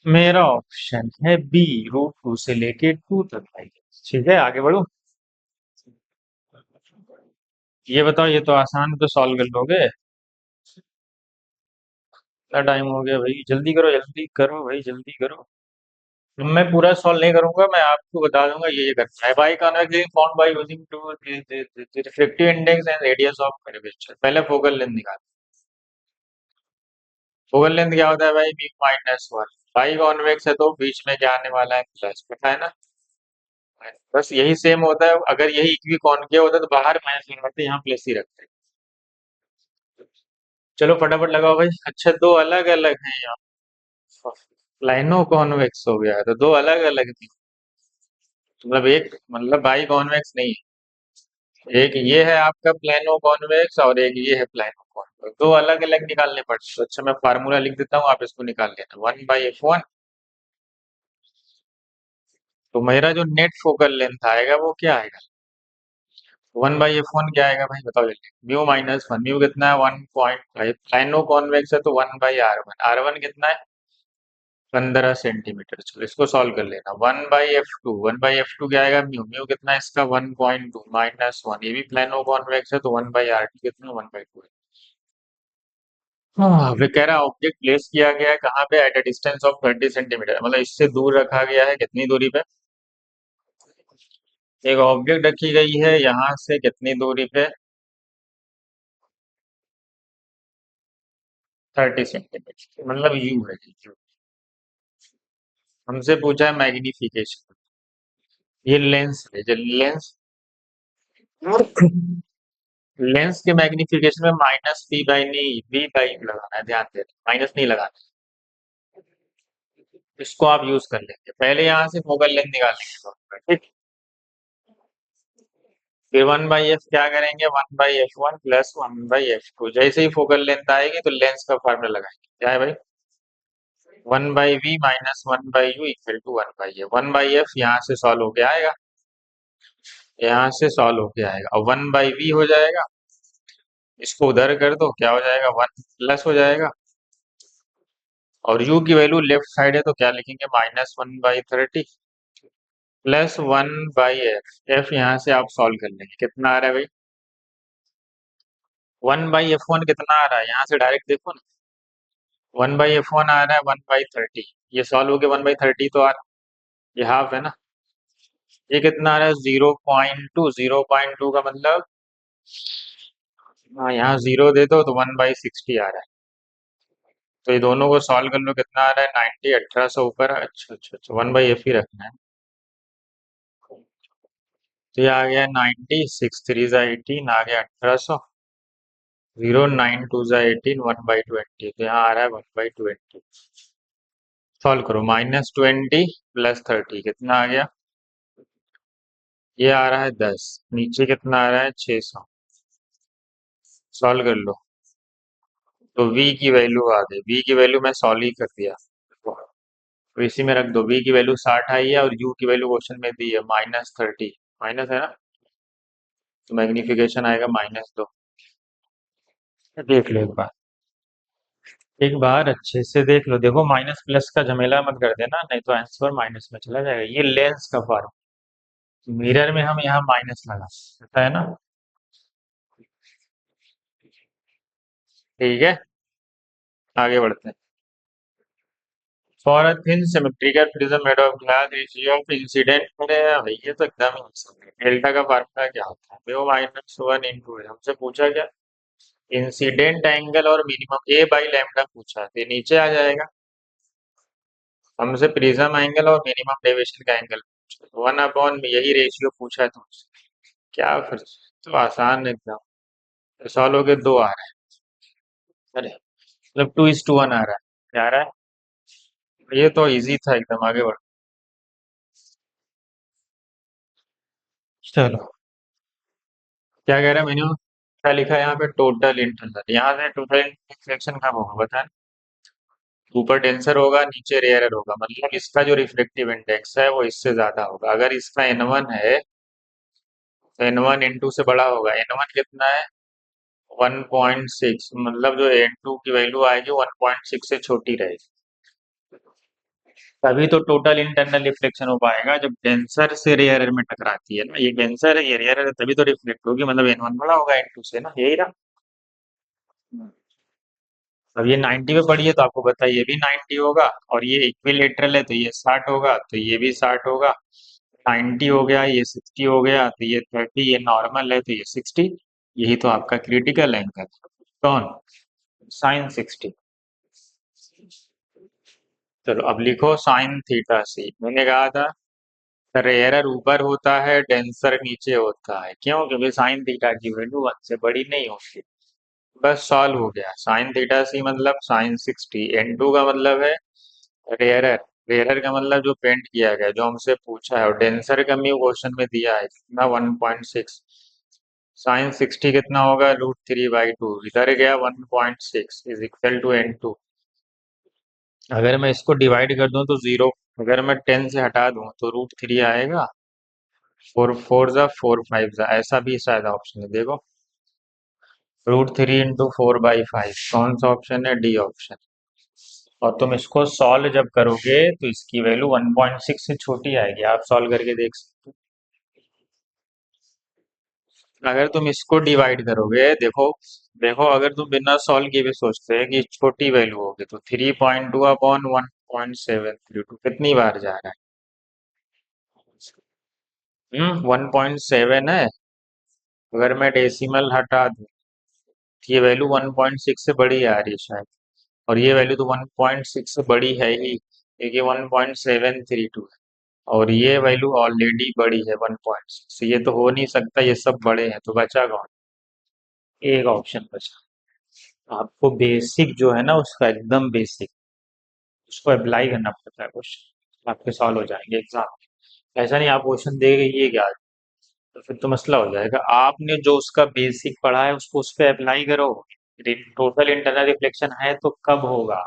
मेरा ऑप्शन है बी, √2 से लेके 2 तक आएगी। ठीक है, आगे बढ़ो। ये बताओ, ये तो आसान, तो सॉल्व कर लोगे? इतना टाइम हो गया भाई, जल्दी करो भाई, जल्दी करो। मैं पूरा सॉल्व नहीं करूंगा, मैं आपको बता दूंगा ये करना है। Biconvex is found by using two refractive index and radius of curvature. पहले फोकल लेंथ निकाल। फोकल लेंथ क्या होता है भाई? μ-1। बाई कॉन्वेक्स है तो बीच में क्या आने वाला है? प्लस, पता है ना? बस यही सेम होता है, अगर यही इक्वी कॉन्केव होता तो बाहर माइनस लगाते, यहाँ प्लस ही रखते। चलो फटाफट लगाओ भाई। अच्छा, दो अलग अलग हैं यहाँ। लाइनो कॉन्वेक्स हो गया है तो दो अलग अलग थी। मतलब एक, मतलब बाई कॉन्वेक्स नहीं है। एक ये है आपका प्लेनो कॉन्वेक्स और एक ये है प्लेनो कॉन्वेक्स, दो अलग अलग निकालने पड़ते हैं। तो अच्छा, मैं फार्मूला लिख देता हूँ, आप इसको निकाल लेना। 1/f1। तो मेरा जो नेट फोकल लेंथ आएगा वो क्या आएगा? 1/f1 क्या आएगा भाई, बताओ जल्दी। μ-1। म्यू कितना है? 1.5। लाइनो कॉन्वेक्स है तो 1/r1। r1 कितना है? 15 सेंटीमीटर। चलो इसको सॉल्व कर लेना। 1/f2। 1/f2 क्या आएगा? म्यू। म्यू कितना है इसका? 1.2 -1। ये भी प्लेनो कॉन्वेक्स है तो 1/r2 कितना? 1/2। हाँ, वे कह रहा ऑब्जेक्ट प्लेस किया गया है कहाँ पे? At a distance of 30 centimetre. मतलब इससे दूर रखा गया है, कितनी दूरी पे? एक ऑब्जेक्ट रखी गई है यहाँ से कितनी दूरी पे? 30 सेंटीमीटर, मतलब यू है यू। हमसे पूछा है मैग्निफिकेशन। ये लेंस है, जो लेंस, लेंस के मैग्निफिकेशन में माइनस पी बाई नहीं, वी बाई लगाना है, ध्यान देना, माइनस नहीं लगाना। इसको आप यूज कर लेंगे। पहले यहाँ से फोकल लेंथ निकाल लेंगे, ठीक। फिर 1/f क्या करेंगे? 1/f1 plus 1/f2। जैसे ही फोकल लेंथ आएगी तो लेंस का फॉर्मूला लगाएंगे, क्या है भाई? 1/v minus 1/u equal to 1/f। 1/f यहाँ से सॉल्व होके आएगा, यहाँ से सॉल्व होके आएगा, और 1/v हो जाएगा। इसको उधर कर दो, क्या हो जाएगा? 1 प्लस हो जाएगा। और u की वैल्यू लेफ्ट साइड है तो क्या लिखेंगे? -1/30 प्लस 1/f। f यहाँ से आप सॉल्व कर लेंगे, कितना आ रहा है भाई? 1/f1 कितना आ रहा है? यहाँ से डायरेक्ट देखो ना। 1/f1 आ रहा है 1/30। ये सॉल्व हो गया, 1/30 तो आ रहा है, ये हाफ है ना। ये कितना आ रहा है? 0.2। 0.2 का मतलब, हाँ, यहाँ जीरो दे दो तो 1/60 आ रहा है। तो ये दोनों को सॉल्व कर लो, कितना आ रहा है? 90। 1800 ऊपर। अच्छा अच्छा अच्छा, 1/f ही रखना है। तो ये आ गया 90। 6 3 18 आ गया 1800। 0 9 2 18 1/20। तो यहाँ आ रहा है 1/20। सॉल्व करो। -20 प्लस 30 कितना आ गया? ये आ रहा है 10। नीचे कितना आ रहा है? 600। सॉल्व कर लो। तो v की वैल्यू आ गई। v की वैल्यू मैं सॉल्व ही कर दिया, तो इसी में रख दो। v की वैल्यू 60 आई है और u की वैल्यू क्वेश्चन में दी है -30। माइनस है ना, तो मैग्निफिकेशन आएगा -2। देख लो एक बार, एक बार अच्छे से देख लो। देखो, माइनस प्लस का झमेला मत कर देना, नहीं तो आंसर माइनस में चला जाएगा। ये लेंस का फॉर्म, मिरर में हम यहाँ माइनस लगा सकते है ना। ठीक है, आगे बढ़ते हैं। For a thin symmetrical prism made of glass ratio of incident, अरे भाई ये तो एकदम ही डेल्टा का फार्मूला क्या होता है, वो माइनस वन इंटू है। हमसे पूछा क्या, इंसिडेंट एंगल और मिनिमम ए बाई लैम्डा पूछा है, तो ये नीचे आ जाएगा। हमसे प्रिज्म एंगल और मिनिमम डेविएशन का एंगल पूछा है, वन अपॉन यही रेशियो पूछा है तुमसे। क्या फिर तो आसान है एकदम। तो सॉल्व हो गए, दो आ रहा है। अरे मतलब टू इज टू वन आ रहा है, क्या आ रहा है, ये तो इजी था एकदम। आगे बढ़, चलो क्या कह रहा है मैंने, क्या लिखा है यहाँ पे, टोटल इंटरनल। यहाँ से टोटल रिफ्लेक्शन कब होगा बता। ऊपर डेंसर होगा, नीचे रेयरर होगा, मतलब इसका जो रिफ्लेक्टिव इंडेक्स है वो इससे ज्यादा होगा। अगर इसका एन वन है तो एन वन एन टू से बड़ा होगा। एन वन कितना है, 1.6, मतलब जो एन टू की वैल्यू आएगी 1.6 से छोटी रहेगी। तभी तो टोटल इंटरनल रिफ्लेक्शन हो पाएगा जब डेंसर से रेयरर में टकराती है ना। ये डेंसर है, ये रेयरर है, तभी तो रिफ्लेक्ट होगी, मतलब एन वन बड़ा होगा एन टू से ना, यही रहा। अब ये 90 पे पड़ी है तो आपको पता है ये भी 90 होगा, और ये इक्विलेटरल है तो ये 60 होगा, तो ये भी 60 होगा। 90 हो गया, ये 60 हो गया, तो ये 30, ये नॉर्मल है तो ये 60। यही तो आपका क्रिटिकल एंगल है। कौन, साइन 60। चलो अब लिखो साइन थीटा सी। मैंने कहा था रेयरर ऊपर होता है, डेंसर नीचे होता है, क्यों, क्योंकि साइन थीटा की वैल्यू वन से बड़ी नहीं होती। बस सॉल्व हो गया। साइन थीटा सी मतलब साइन 60, एन टू का मतलब है रेयरर, रेयरर का मतलब जो पेंट किया गया, जो हमसे पूछा है, और डेंसर का म्यू क्वेश्चन में दिया है कितना, 1.6। साइन 60 कितना होगा, √3/2, इधर गया 1.6 is equal to n two. अगर मैं इसको डिवाइड कर दूं तो जीरो, अगर मैं 10 से हटा दूं तो √3 आएगा। फोर फोर जा फोर, फाइव जा, ऐसा भी शायद ऑप्शन है, देखो। √3 × 4/5, कौन सा ऑप्शन है, डी ऑप्शन। और तुम इसको सॉल्व जब करोगे तो इसकी वैल्यू 1.6 से छोटी आएगी, आप सॉल्व करके देख सकते हो। अगर तुम इसको डिवाइड करोगे, देखो देखो, अगर तुम बिना सॉल्व किए भी सोचते हैं कि छोटी वैल्यू होगी, तो 3.2 अपॉन 1.732 कितनी बार जा रहा है, 1.7 है। अगर मैं डेसिमल हटा दूं तो ये वैल्यू 1.6 से बड़ी आ रही है शायद, और ये वैल्यू तो 1.6 से बड़ी है ही, क्योंकि 1.732 है, और ये वैल्यू ऑलरेडी बड़ी है 1.6, ये तो हो नहीं सकता, ये सब बड़े हैं, तो बचा कौन, एक ऑप्शन बचा। आपको बेसिक जो है ना उसका, एकदम बेसिक, उसको अप्लाई करना पड़ता है, क्वेश्चन आपके सॉल्व हो जाएंगे एग्जाम। ऐसा नहीं आप क्वेश्चन दे गए ये क्या, तो फिर तो मसला हो जाएगा। आपने जो उसका बेसिक पढ़ा है उसको उस पर अप्लाई करो। टोटल इंटरनल रिफ्लेक्शन है तो कब होगा,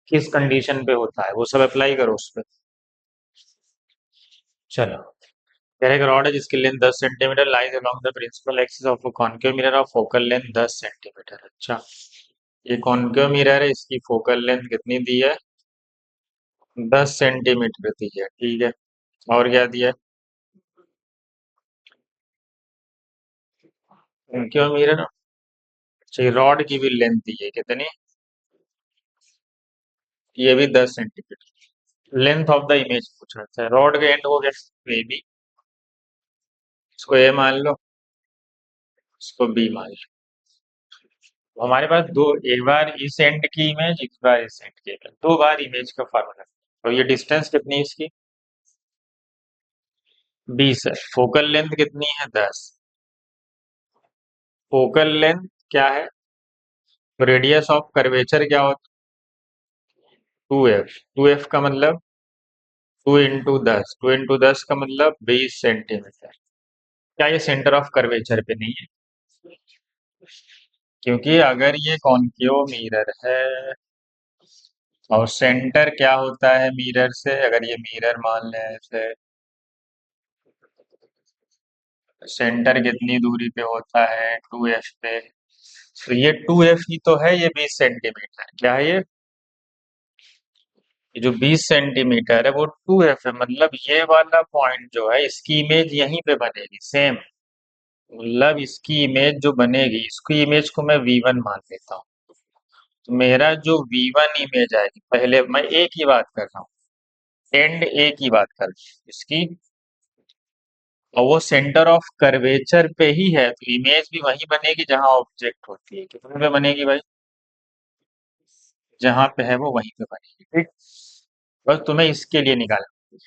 किस कंडीशन पे होता है, वो सब अप्लाई करो उस पर। चलो, कह रहे रॉड है जिसकी length 10 centimetre lies along the principal axis of concave mirror of focal length 10 centimetre. अच्छा, ये कॉन्केव मिरर है, इसकी फोकल लेंथ कितनी दी है, 10 सेंटीमीटर दी है, ठीक है। और क्या दिया है, कॉन्केव मिरर, अच्छा रॉड की भी लेंथ दी है कितनी, ये भी 10 centimetre. Length of the image पूछ रहा था, रॉड का एंड हो गया ए बी, इसको ए मान लो, इसको बी मान लो। तो हमारे पास दो, एक बार इस एंड की इमेज, एक बार इस एंड की इमेज, दो बार इमेज का फार्मूला। तो ये डिस्टेंस कितनी है इसकी, 20 है। फोकल लेंथ कितनी है, 10। फोकल लेंथ क्या है, रेडियस ऑफ कर्वेचर क्या होता है, 2f। 2f का मतलब 2 × 10, 2 × 10 का मतलब 20 सेंटीमीटर। क्या ये सेंटर ऑफ कर्वेचर पे नहीं है, क्योंकि अगर ये कॉन्केव मिरर है और सेंटर क्या होता है मिरर से, अगर ये मिरर मान लें ऐसे, सेंटर कितनी दूरी पे होता है, 2f पे, तो ये 2f ही तो है, ये 20 सेंटीमीटर, क्या है ये, ये जो 20 सेंटीमीटर है वो 2f है, मतलब ये वाला पॉइंट जो है इसकी इमेज यहीं पे बनेगी सेम। मतलब इसकी इमेज जो बनेगी, इसकी इमेज को मैं V1 मान लेता हूँ। तो मेरा जो V1 इमेज आएगी, पहले मैं ए की बात कर रहा हूँ, एंड ए की बात कर रहा हूँ इसकी, और वो सेंटर ऑफ कर्वेचर पे ही है, तो इमेज भी वहीं बनेगी जहां ऑब्जेक्ट होती है। कितने पे बनेगी भाई? जहां पे है वो वहीं पे बनेगी, ठीक। बस तुम्हें इसके लिए निकालना,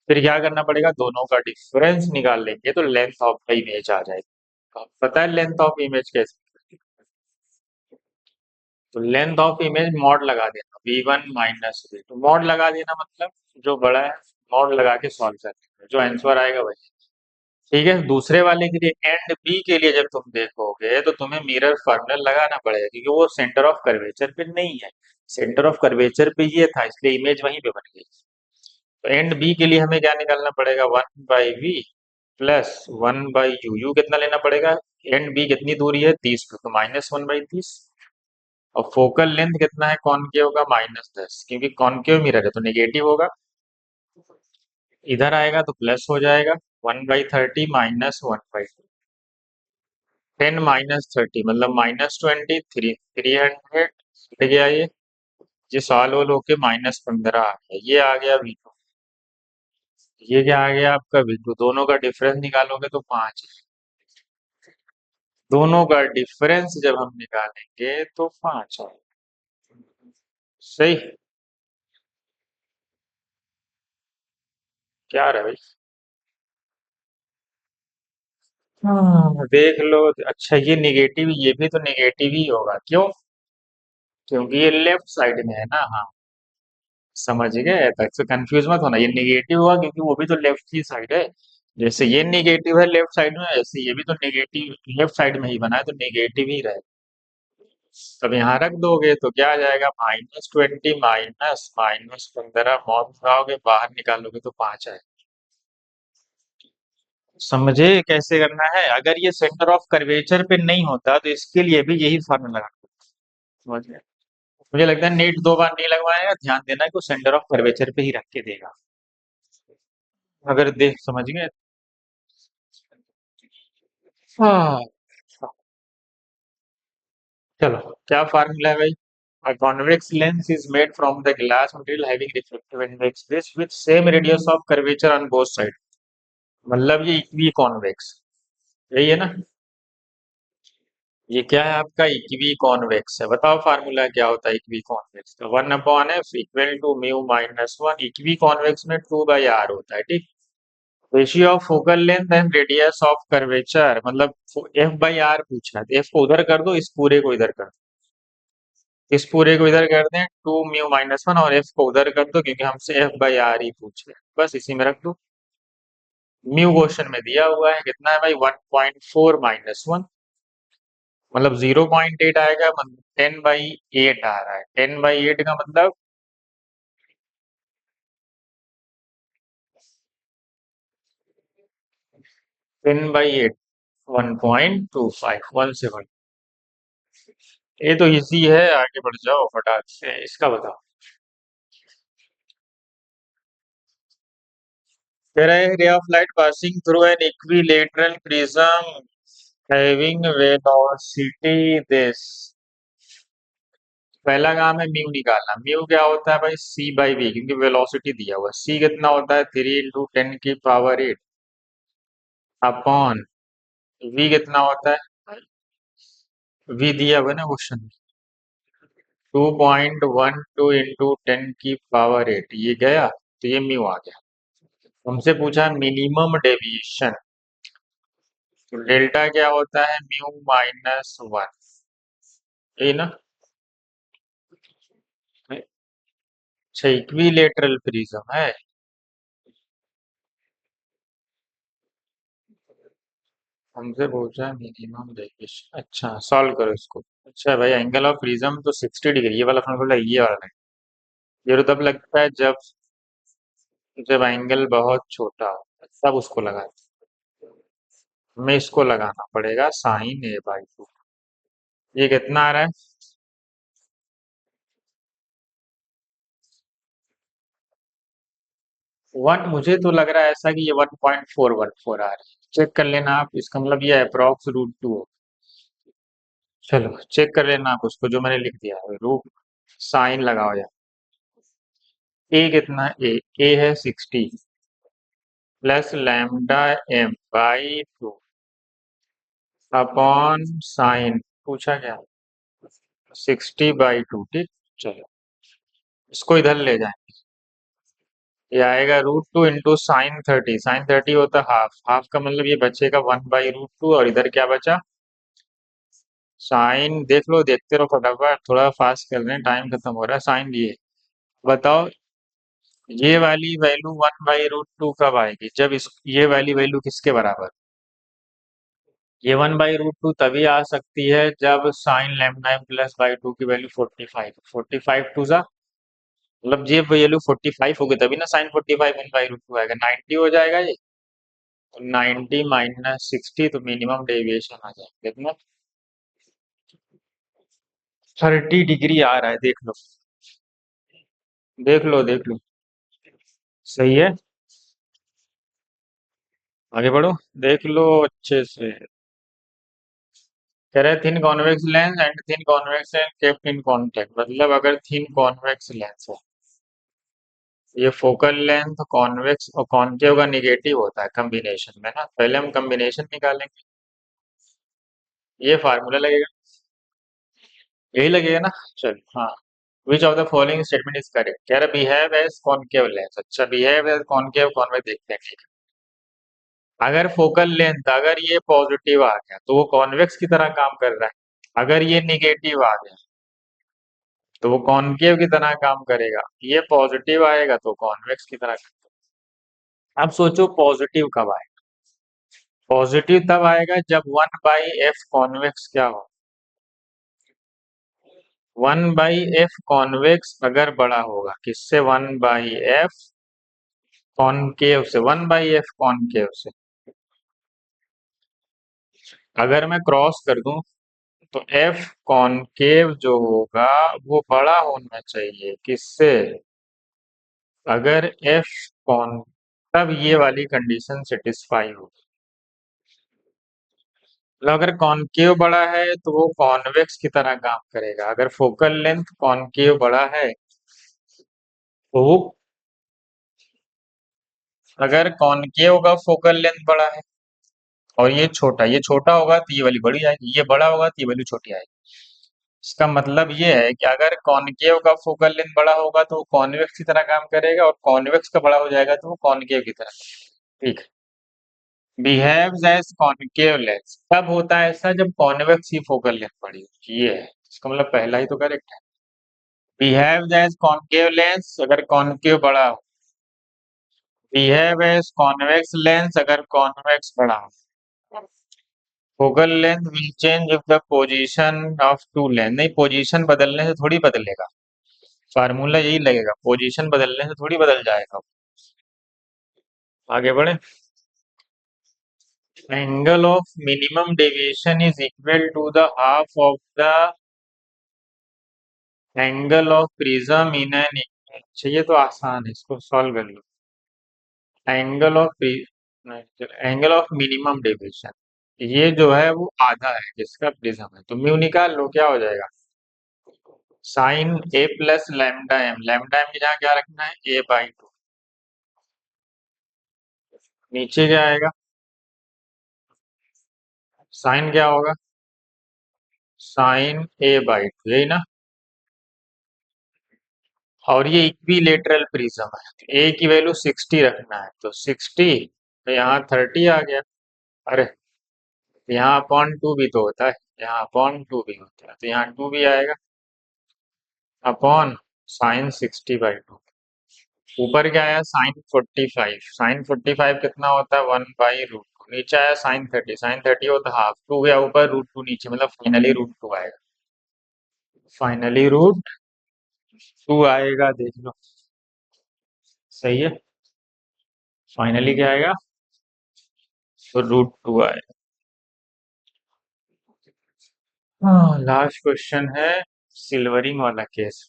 फिर क्या करना पड़ेगा, दोनों का डिफरेंस निकाल लेंगे तो लेंथ ऑफ द इमेज आ जाएगी। अब पता है लेंथ ऑफ इमेज कैसे? तो लेंथ ऑफ इमेज मॉड लगा देना, V1 - V2 मॉड लगा देना, मतलब जो बड़ा है मॉड लगा के सॉल्व कर देना, जो आंसर आएगा वही। ठीक है, दूसरे वाले के लिए एंड बी के लिए जब तुम देखोगे तो तुम्हें मिरर फॉर्मूला लगाना पड़ेगा, क्योंकि वो सेंटर ऑफ कर्वेचर पे नहीं है। सेंटर ऑफ कर्वेचर पे ये था, इसलिए इमेज वहीं पे बन गई। तो एंड बी के लिए हमें क्या निकालना पड़ेगा, 1/v प्लस 1/u। यू कितना लेना पड़ेगा, एंड बी कितनी दूरी है, 30 पे, तो -1/30। और फोकल लेंथ कितना है कॉनकेव का, -10, क्योंकि कॉनकेव मिरर है तो नेगेटिव होगा। इधर आएगा तो प्लस हो जाएगा, 1/30 -1/2, 10 - 30 मतलब -20, 300 हट गया ये सॉल्व होके -15 आ गया, ये आ गया V2। ये क्या आ गया आपका V2, दोनों का डिफरेंस निकालोगे तो 5। दोनों का डिफरेंस जब हम निकालेंगे तो 5 आएगा। सही। क्या रहा भाई? हाँ देख लो, अच्छा ये निगेटिव, ये भी तो निगेटिव ही होगा, क्यों? क्योंकि ये लेफ्ट साइड में है ना। हाँ समझ गए, तक से कंफ्यूज मत होना, ये निगेटिव हुआ क्योंकि वो भी तो लेफ्ट ही साइड है। जैसे ये निगेटिव है लेफ्ट साइड में, वैसे ये भी तो निगेटिव लेफ्ट साइड में ही बना है, तो निगेटिव ही रहेगा। तब यहाँ रख दोगे तो क्या आ जाएगा, -20 माइनस -15, मौत लगाओगे बाहर निकालोगे तो 5 आएगा। समझे कैसे करना है? अगर ये सेंटर ऑफ कर्वेचर पे नहीं होता तो इसके लिए भी यही फॉर्मूला लगाना। समझ गए? मुझे लगता है नेट 2 बार नहीं लगवाएगा, ध्यान देना कि वो सेंटर ऑफ कर्वेचर पे ही रख के देगा। अगर देख समझ गए। हाँ चलो, क्या फार्मूला है भाई? A convex lens is made from the glass material having reflective index this with same radius of curvature on both sides। मतलब ये इक्वी कॉन्वेक्स, यही है ना? ये क्या है आपका, इक्वी कॉन्वेक्स है। बताओ फार्मूला क्या होता है इक्वी कॉन्वेक्स का, 1/f equal to mu -1। Equiconvex में 2/r होता है, ठीक। Ratio of focal length and radius of curvature, मतलब F/r पूछना है तो F को उधर कर दो, इस पूरे को इधर कर दो, इस पूरे को इधर कर दें 2μ - 1, और F को उधर कर दो क्योंकि हमसे F/r ही पूछ रहे हैं, बस इसी में रख दो। म्यू क्वेश्चन में दिया हुआ है कितना है भाई, 1.4 -1, मतलब 0.8 आएगा, मतलब 10/8 आ रहा है। 10/8 का मतलब 10/8 1.25, 1/7। ये तो इजी है, आगे बढ़ जाओ फटाक से, इसका बताओ। कह रहे हैं रे of light passing through an equilateral prism having velocity this. पहला काम है म्यू निकालना। म्यू क्या होता है भाई, C/V, क्योंकि वेलोसिटी दिया हुआ है। C कितना होता है, 3 × 10⁸ अपॉन V कितना होता है, V दिया हुआ है ना क्वेश्चन में, 2.12 × 10⁸ ये गया, तो ये म्यू आ गया। हमसे पूछा मिनिमम डेविएशन, तो डेल्टा क्या होता है, म्यू -1, ये ना। अच्छा इक्विलेटरल प्रिज्म है। हमसे पूछा मिनिमम डेविएशन, अच्छा सॉल्व करो इसको। अच्छा भाई एंगल ऑफ प्रिज्म तो 60 डिग्री, ये वाला फॉर्मूला ये वाला नहीं। ये तो तब लगता है जब एंगल बहुत छोटा हो, तब उसको लगा। हमें इसको लगाना पड़ेगा sin a/2। ये कितना आ रहा है, वन, मुझे तो लग रहा है ऐसा कि ये 1.414 आ रहा है। चेक कर लेना आप, इसका मतलब ये अप्रोक्स रूट 2 हो। चलो चेक कर लेना आप उसको जो मैंने लिख दिया है, रूट साइन लगाओ यार। ए कितना, ए है 60 plus lambda M by 2 upon sine, पूछा क्या, 60/2, ठीक। चलो इसको इधर ले जाएं, ये आएगा रूट 2 इंटू साइन 30, साइन 30 होता हाफ, हाफ का मतलब ये बचेगा 1/√2, और इधर क्या बचा, साइन, देख लो, देखते रहो फटाफट, थोड़ा फास्ट कर रहे हैं, टाइम खत्म हो रहा है। साइन ये, बताओ ये वाली वैल्यू 1/√2 कब आएगी, जब इस ये वाली वैल्यू किसके बराबर, ये 1/√2 तभी आ सकती है जब sine lambda m plus by 2 की वैल्यू 45, 45 टू जा, मतलब ये वैल्यू 45 होगी तभी ना साइन 45 1/√2 आएगा, 90 हो जाएगा ये, 90 माइनस 60, तो मिनिमम डेविएशन आ जाएगा कितना, 30 डिग्री आ रहा है, देख लो, देख लो, देख लो। सही है, आगे बढ़ो, देख लो अच्छे से। कह रहे thin convex lens and thin convex lens kept in contact, मतलब अगर थिन कॉन्वेक्स लेंस है, ये फोकल लेंथ कॉन्वेक्स और कॉन्केव का निगेटिव होता है कॉम्बिनेशन में ना, पहले हम कॉम्बिनेशन निकालेंगे, ये फार्मूला लगेगा, यही लगेगा ना। चल हाँ, which of the following statement is correct, कह रहा बिहेव एज कॉन्केव लेंस, अच्छा बिहेव एज कॉन्केव कॉन्वेक्स देखते हैं, ठीक है। अगर फोकल लेंथ, अगर ये पॉजिटिव आ गया तो वो कॉन्वेक्स की तरह काम कर रहा है, अगर ये निगेटिव आ गया तो वो कॉनकेव की तरह काम करेगा, ये पॉजिटिव आएगा तो कॉन्वेक्स की तरह करेगा। अब सोचो पॉजिटिव कब आएगा, पॉजिटिव तब आएगा जब 1/f कॉन्वेक्स क्या हो, 1/f कॉन्वेक्स अगर बड़ा होगा किससे, 1/f कॉनकेव से, 1/f कॉनकेव से, अगर मैं क्रॉस कर दूं तो f कॉनकेव जो होगा वो बड़ा होना चाहिए किससे, अगर f कॉन, तब ये वाली कंडीशन सेटिस्फाई होगी, मतलब अगर कॉनकेव बड़ा है तो वो कॉन्वेक्स की तरह काम करेगा, अगर फोकल लेंथ कॉनकेव बड़ा है तो वो, अगर कॉनकेव का फोकल लेंथ बड़ा है और ये छोटा होगा तो ये वाली बड़ी आएगी, ये बड़ा होगा तो ये वाली छोटी आएगी। इसका मतलब ये है कि अगर कॉनकेव का फोकल लेंथ बड़ा होगा तो वो कॉन्वेक्स की तरह काम करेगा, और कॉन्वेक्स का बड़ा हो जाएगा तो वो कॉनकेव की तरह, ठीक है। बिहेव्स एज कॉनकेव लेंस तब होता है ऐसा जब कॉन्वेक्स की फोकल लेंथ बड़ी हो, ये है इसका मतलब, पहला ही तो करेक्ट है। बिहेव्स एज कॉनकेव लेंस अगर कॉनकेव बड़ा हो, बिहेव एज कॉन्वेक्स लेंस अगर कॉन्वेक्स बड़ा हो। Focal length will change if the position of two length, नहीं पोजीशन बदलने से थोड़ी बदलेगा, फार्मूला यही लगेगा, पोजीशन बदलने से थोड़ी बदल जाएगा। आगे बढ़े, angle of minimum deviation is equal to the half of the angle of prism in n, अच्छा ये तो आसान है, इसको सॉल्व कर लो। Angle of angle of minimum deviation, ये जो है वो आधा है जिसका प्रिज्म है, तो म्यू निकाल लो, क्या हो जाएगा, sine A plus lambda M, lambda M की जगह क्या रखना है, a/2, नीचे क्या आएगा, साइन क्या होगा, साइन a/2, यही ना, और ये इक्विलेटरल प्रिज्म है, तो ए की वैल्यू 60 रखना है, तो 60, तो यहाँ 30 आ गया, अरे यहाँ अपॉन 2 भी तो होता है, यहाँ अपॉन 2 भी होता है, तो यहाँ 2 भी आएगा अपॉन साइन 60/2, ऊपर क्या आया साइन 45, साइन 45 कितना होता है, 1/√2, नीचे आया साइन 30, साइन 30 होता है हाफ, 2 गया ऊपर, √2 नीचे, मतलब फाइनली √2 आएगा, फाइनली √2 आएगा, देख लो सही है, फाइनली क्या आएगा, तो √2 आएगा। हाँ लास्ट क्वेश्चन है, सिल्वरिंग वाला केस,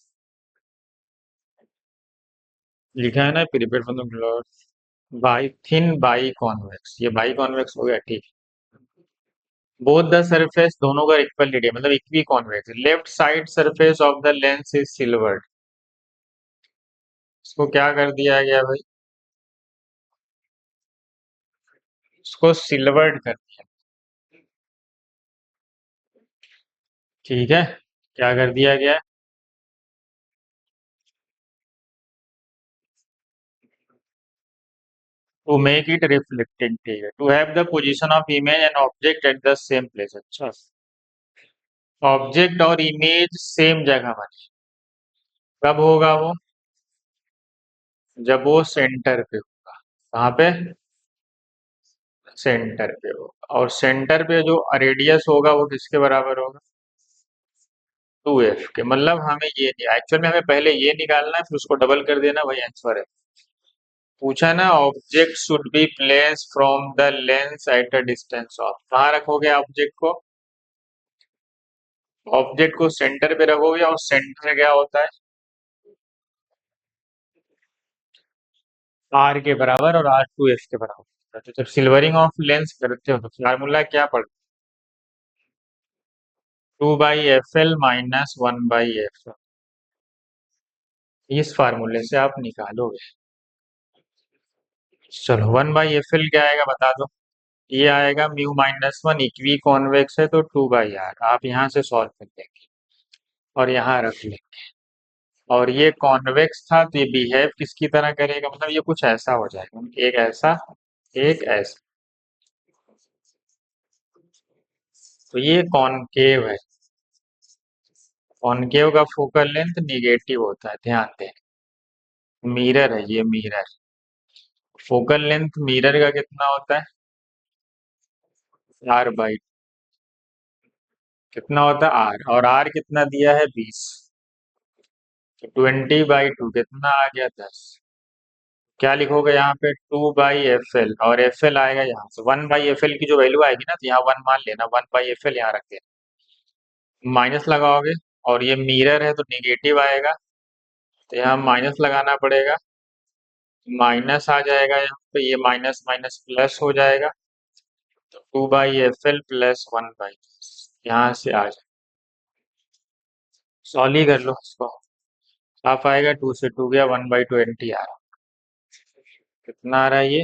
लिखा है ना prepare from the glass by thin by convex, ये बाई कॉन्वेक्स हो गया ठीक। बोथ द सरफेस दोनों का इक्वल रेडियस मतलब equi convex, left side surface of the lens is silvered. इसको क्या कर दिया गया भाई, इसको सिल्वर्ड कर दिया। ठीक है, क्या कर दिया गया, टू मेक इट रिफ्लेक्टिंग, ठीक है, to have the position of image and object at the same place. अच्छा, ऑब्जेक्ट और इमेज सेम जगह पर, कब होगा वो, जब वो सेंटर पे होगा। कहाँ पे, सेंटर पे होगा, और सेंटर पे जो रेडियस होगा वो किसके बराबर होगा, 2f के। मतलब हमें ये नहीं, एक्चुअल में हमें पहले ये निकालना है फिर उसको डबल कर देना, वही आंसर है। पूछा ना object should be place from the lens at a distance of, कहाँ रखोगे ऑब्जेक्ट को, ऑब्जेक्ट को सेंटर पे रखोगे, और सेंटर क्या होता है, आर के बराबर, और आर 2f के बराबर। तो जब सिल्वरिंग ऑफ लेंस करते हो तो फार्मूला क्या पड़ता है, 2/fl माइनस 1/f। इस फार्मूले से आप निकालोगे। चलो 1/fl क्या आएगा बता दो, ये आएगा mu minus one, equi convex है तो 2/r, आप यहाँ से सॉल्व कर लेंगे और यहाँ रख लेंगे। और ये कॉन्वेक्स था तो ये बिहेव किसकी तरह करेगा, मतलब ये कुछ ऐसा हो जाएगा, एक ऐसा एक ऐसा। तो ये कॉनकेव है, कॉनकेव का फोकल लेंथ निगेटिव होता है, ध्यान दें। मिरर है ये, मिरर, फोकल लेंथ मिरर का कितना होता है, r/, कितना होता है r, और r कितना दिया है 20, तो 20/2 कितना आ गया 10। क्या लिखोगे यहाँ पे, 2/fl, और fl आएगा यहाँ से 1/fl की जो वैल्यू आएगी ना, तो यहाँ 1 मान लेना, 1/fl यहाँ रख देना, माइनस लगाओगे, और ये मिरर है तो निगेटिव आएगा, तो यहाँ माइनस लगाना पड़ेगा, माइनस आ जाएगा यहाँ पे, ये माइनस माइनस प्लस हो जाएगा, तो 2/fl प्लस 1/, यहाँ से आ जाए, सॉल्व ही कर लो इसको, आप आएगा 2 से 2 गया, 1/20 आ रहा, कितना आ रहा है ये,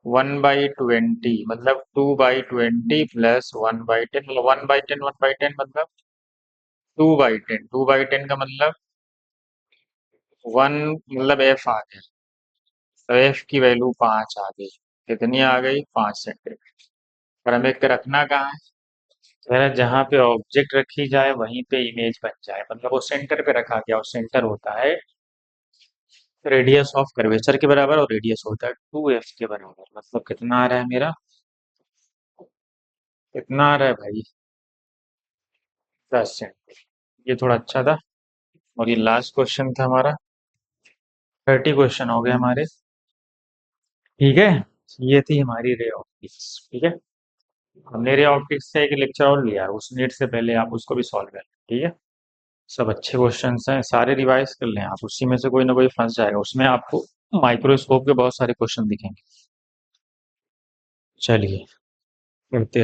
1/20, मतलब 2/20 प्लस 1/10, मतलब 1/10 1/10 मतलब 2/10, 2/10 का मतलब 1, मतलब f आ गया, तो f की वैल्यू 5 आ गई, कितनी आ गई 5 सेंटीमीटर। और हमें रखना कहाँ है, जरा जहाँ पे ऑब्जेक्ट रखी जाए वहीं पे इमेज बन जाए, मतलब वो सेंटर पे रखा गया, और सेंटर होता है रेडियस ऑफ कर्वेचर के बराबर, और रेडियस होता है 2f के बराबर, मतलब कितना आ रहा है मेरा, कितना आ रहा है भाई, 10 सेंटीमीटर। ये थोड़ा अच्छा था। और ये लास्ट क्वेश्चन था हमारा, 30 क्वेश्चन हो गए हमारे। ठीक है, ये थी हमारी रे ऑप्टिक्स। ठीक है, हमने रे ऑप्टिक्स से एक लेक्चर और लिया है, उस नीट से पहले आप उसको भी सॉल्व कर लें। ठीक है, सब अच्छे क्वेश्चंस हैं, सारे रिवाइज कर लें आप, उसी में से कोई ना कोई फंस जाएगा, उसमें आपको माइक्रोस्कोप के बहुत सारे क्वेश्चन दिखेंगे। चलिए, करते रहिए।